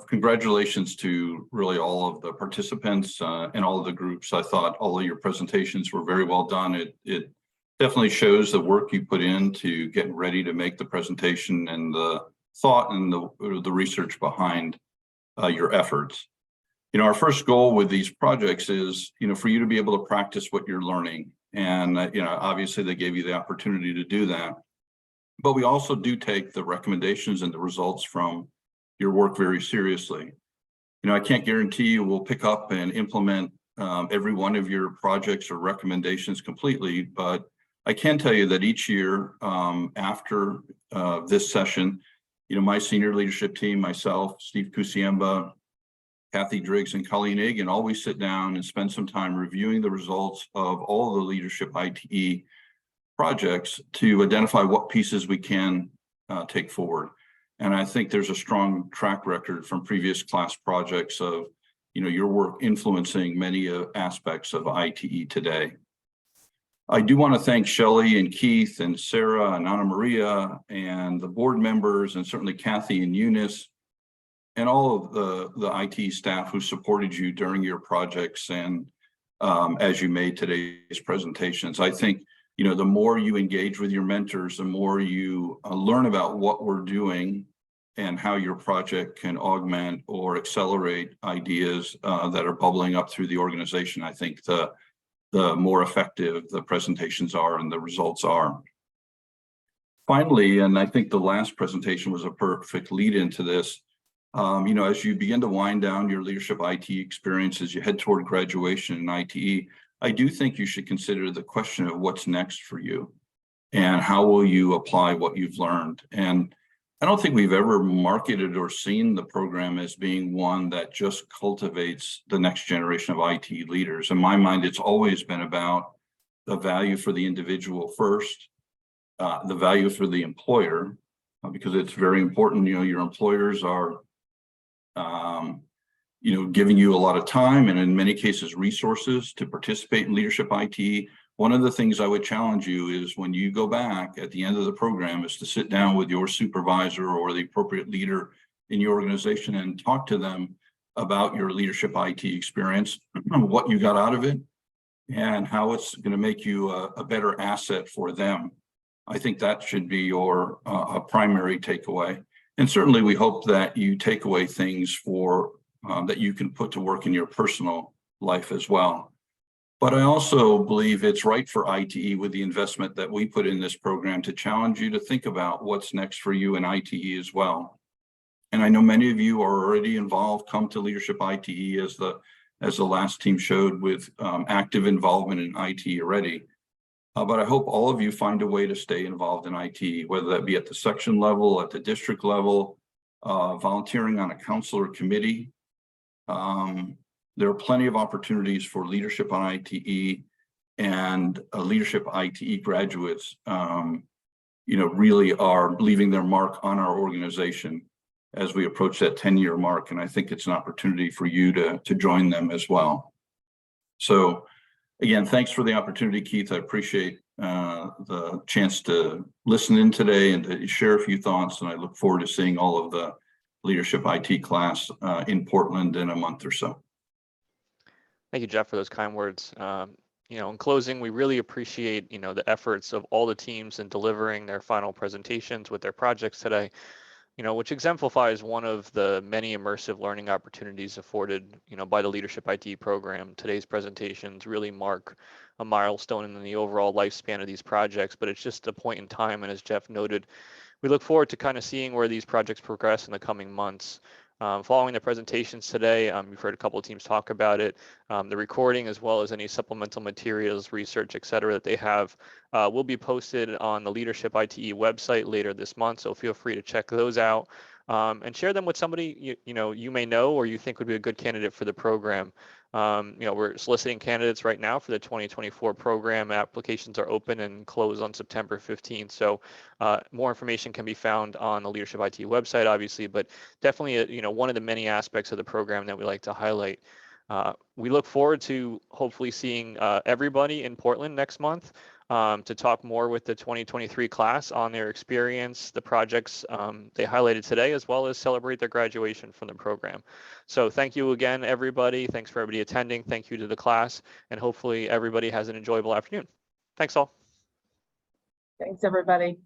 Congratulations to really all of the participants and all of the groups. I thought all of your presentations were very well done. It definitely shows the work you put into getting ready to make the presentation and the thought and the research behind your efforts. You know, our first goal with these projects is, you know, for you to be able to practice what you're learning. And, you know, obviously they gave you the opportunity to do that. But we also do take the recommendations and the results from your work very seriously. You know, I can't guarantee you will pick up and implement every one of your projects or recommendations completely, but I can tell you that each year after this session, you know, my senior leadership team, myself, Steve Kusiemba, Kathy Driggs, and Colleen Egan always sit down and spend some time reviewing the results of all of the leadership ITE projects to identify what pieces we can take forward. And I think there's a strong track record from previous class projects of, you know, your work influencing many aspects of ITE today. I do want to thank Shelley and Keith and Sarah and Anna Maria and the board members, and certainly Kathy and Eunice, and all of the IT staff who supported you during your projects and as you made today's presentations. I think, you know, the more you engage with your mentors, the more you learn about what we're doing and how your project can augment or accelerate ideas that are bubbling up through the organization. I think the more effective the presentations are and the results are. Finally, and I think the last presentation was a perfect lead into this, you know, as you begin to wind down your leadership IT experience, as you head toward graduation in ITE, I do think you should consider the question of what's next for you and how will you apply what you've learned. And I don't think we've ever marketed or seen the program as being one that just cultivates the next generation of IT leaders. In my mind, it's always been about the value for the individual first, the value for the employer, because it's very important, you know, your employers are you know, giving you a lot of time and in many cases resources to participate in leadership IT. One of the things I would challenge you is when you go back at the end of the program is to sit down with your supervisor or the appropriate leader in your organization and talk to them about your leadership IT experience, what you got out of it, and how it's going to make you a better asset for them. I think that should be your primary takeaway. And certainly we hope that you take away things for that you can put to work in your personal life as well. But I also believe it's right for ITE, with the investment that we put in this program, to challenge you to think about what's next for you in ITE as well. And I know many of you are already involved, come to Leadership ITE as the last team showed, with active involvement in ITE already. But I hope all of you find a way to stay involved in ITE, whether that be at the section level, at the district level, volunteering on a council or committee. There are plenty of opportunities for leadership on ITE, and leadership ITE graduates, really are leaving their mark on our organization as we approach that 10-year mark. And I think it's an opportunity for you to join them as well. So again, thanks for the opportunity, Keith. I appreciate the chance to listen in today and to share a few thoughts. And I look forward to seeing all of the leadership IT class in Portland in a month or so. Thank you, Jeff, for those kind words. In closing, we really appreciate, the efforts of all the teams in delivering their final presentations with their projects today, which exemplifies one of the many immersive learning opportunities afforded, by the Leadership IT program. Today's presentations really mark a milestone in the overall lifespan of these projects, but it's just a point in time. And as Jeff noted, we look forward to kind of seeing where these projects progress in the coming months. Following the presentations today, you've heard a couple of teams talk about it. The recording, as well as any supplemental materials, research, et cetera, that they have, will be posted on the Leadership ITE website later this month. So feel free to check those out and share them with somebody you may know or you think would be a good candidate for the program. We're soliciting candidates right now for the 2024 program. Applications are open and close on September 15th. So more information can be found on the Leadership IT website, obviously, but definitely, one of the many aspects of the program that we like to highlight. We look forward to hopefully seeing everybody in Portland next month to talk more with the 2023 class on their experience, the projects they highlighted today, as well as celebrate their graduation from the program. So thank you again, everybody. Thanks for everybody attending. Thank you to the class, and hopefully everybody has an enjoyable afternoon. Thanks all. Thanks, everybody.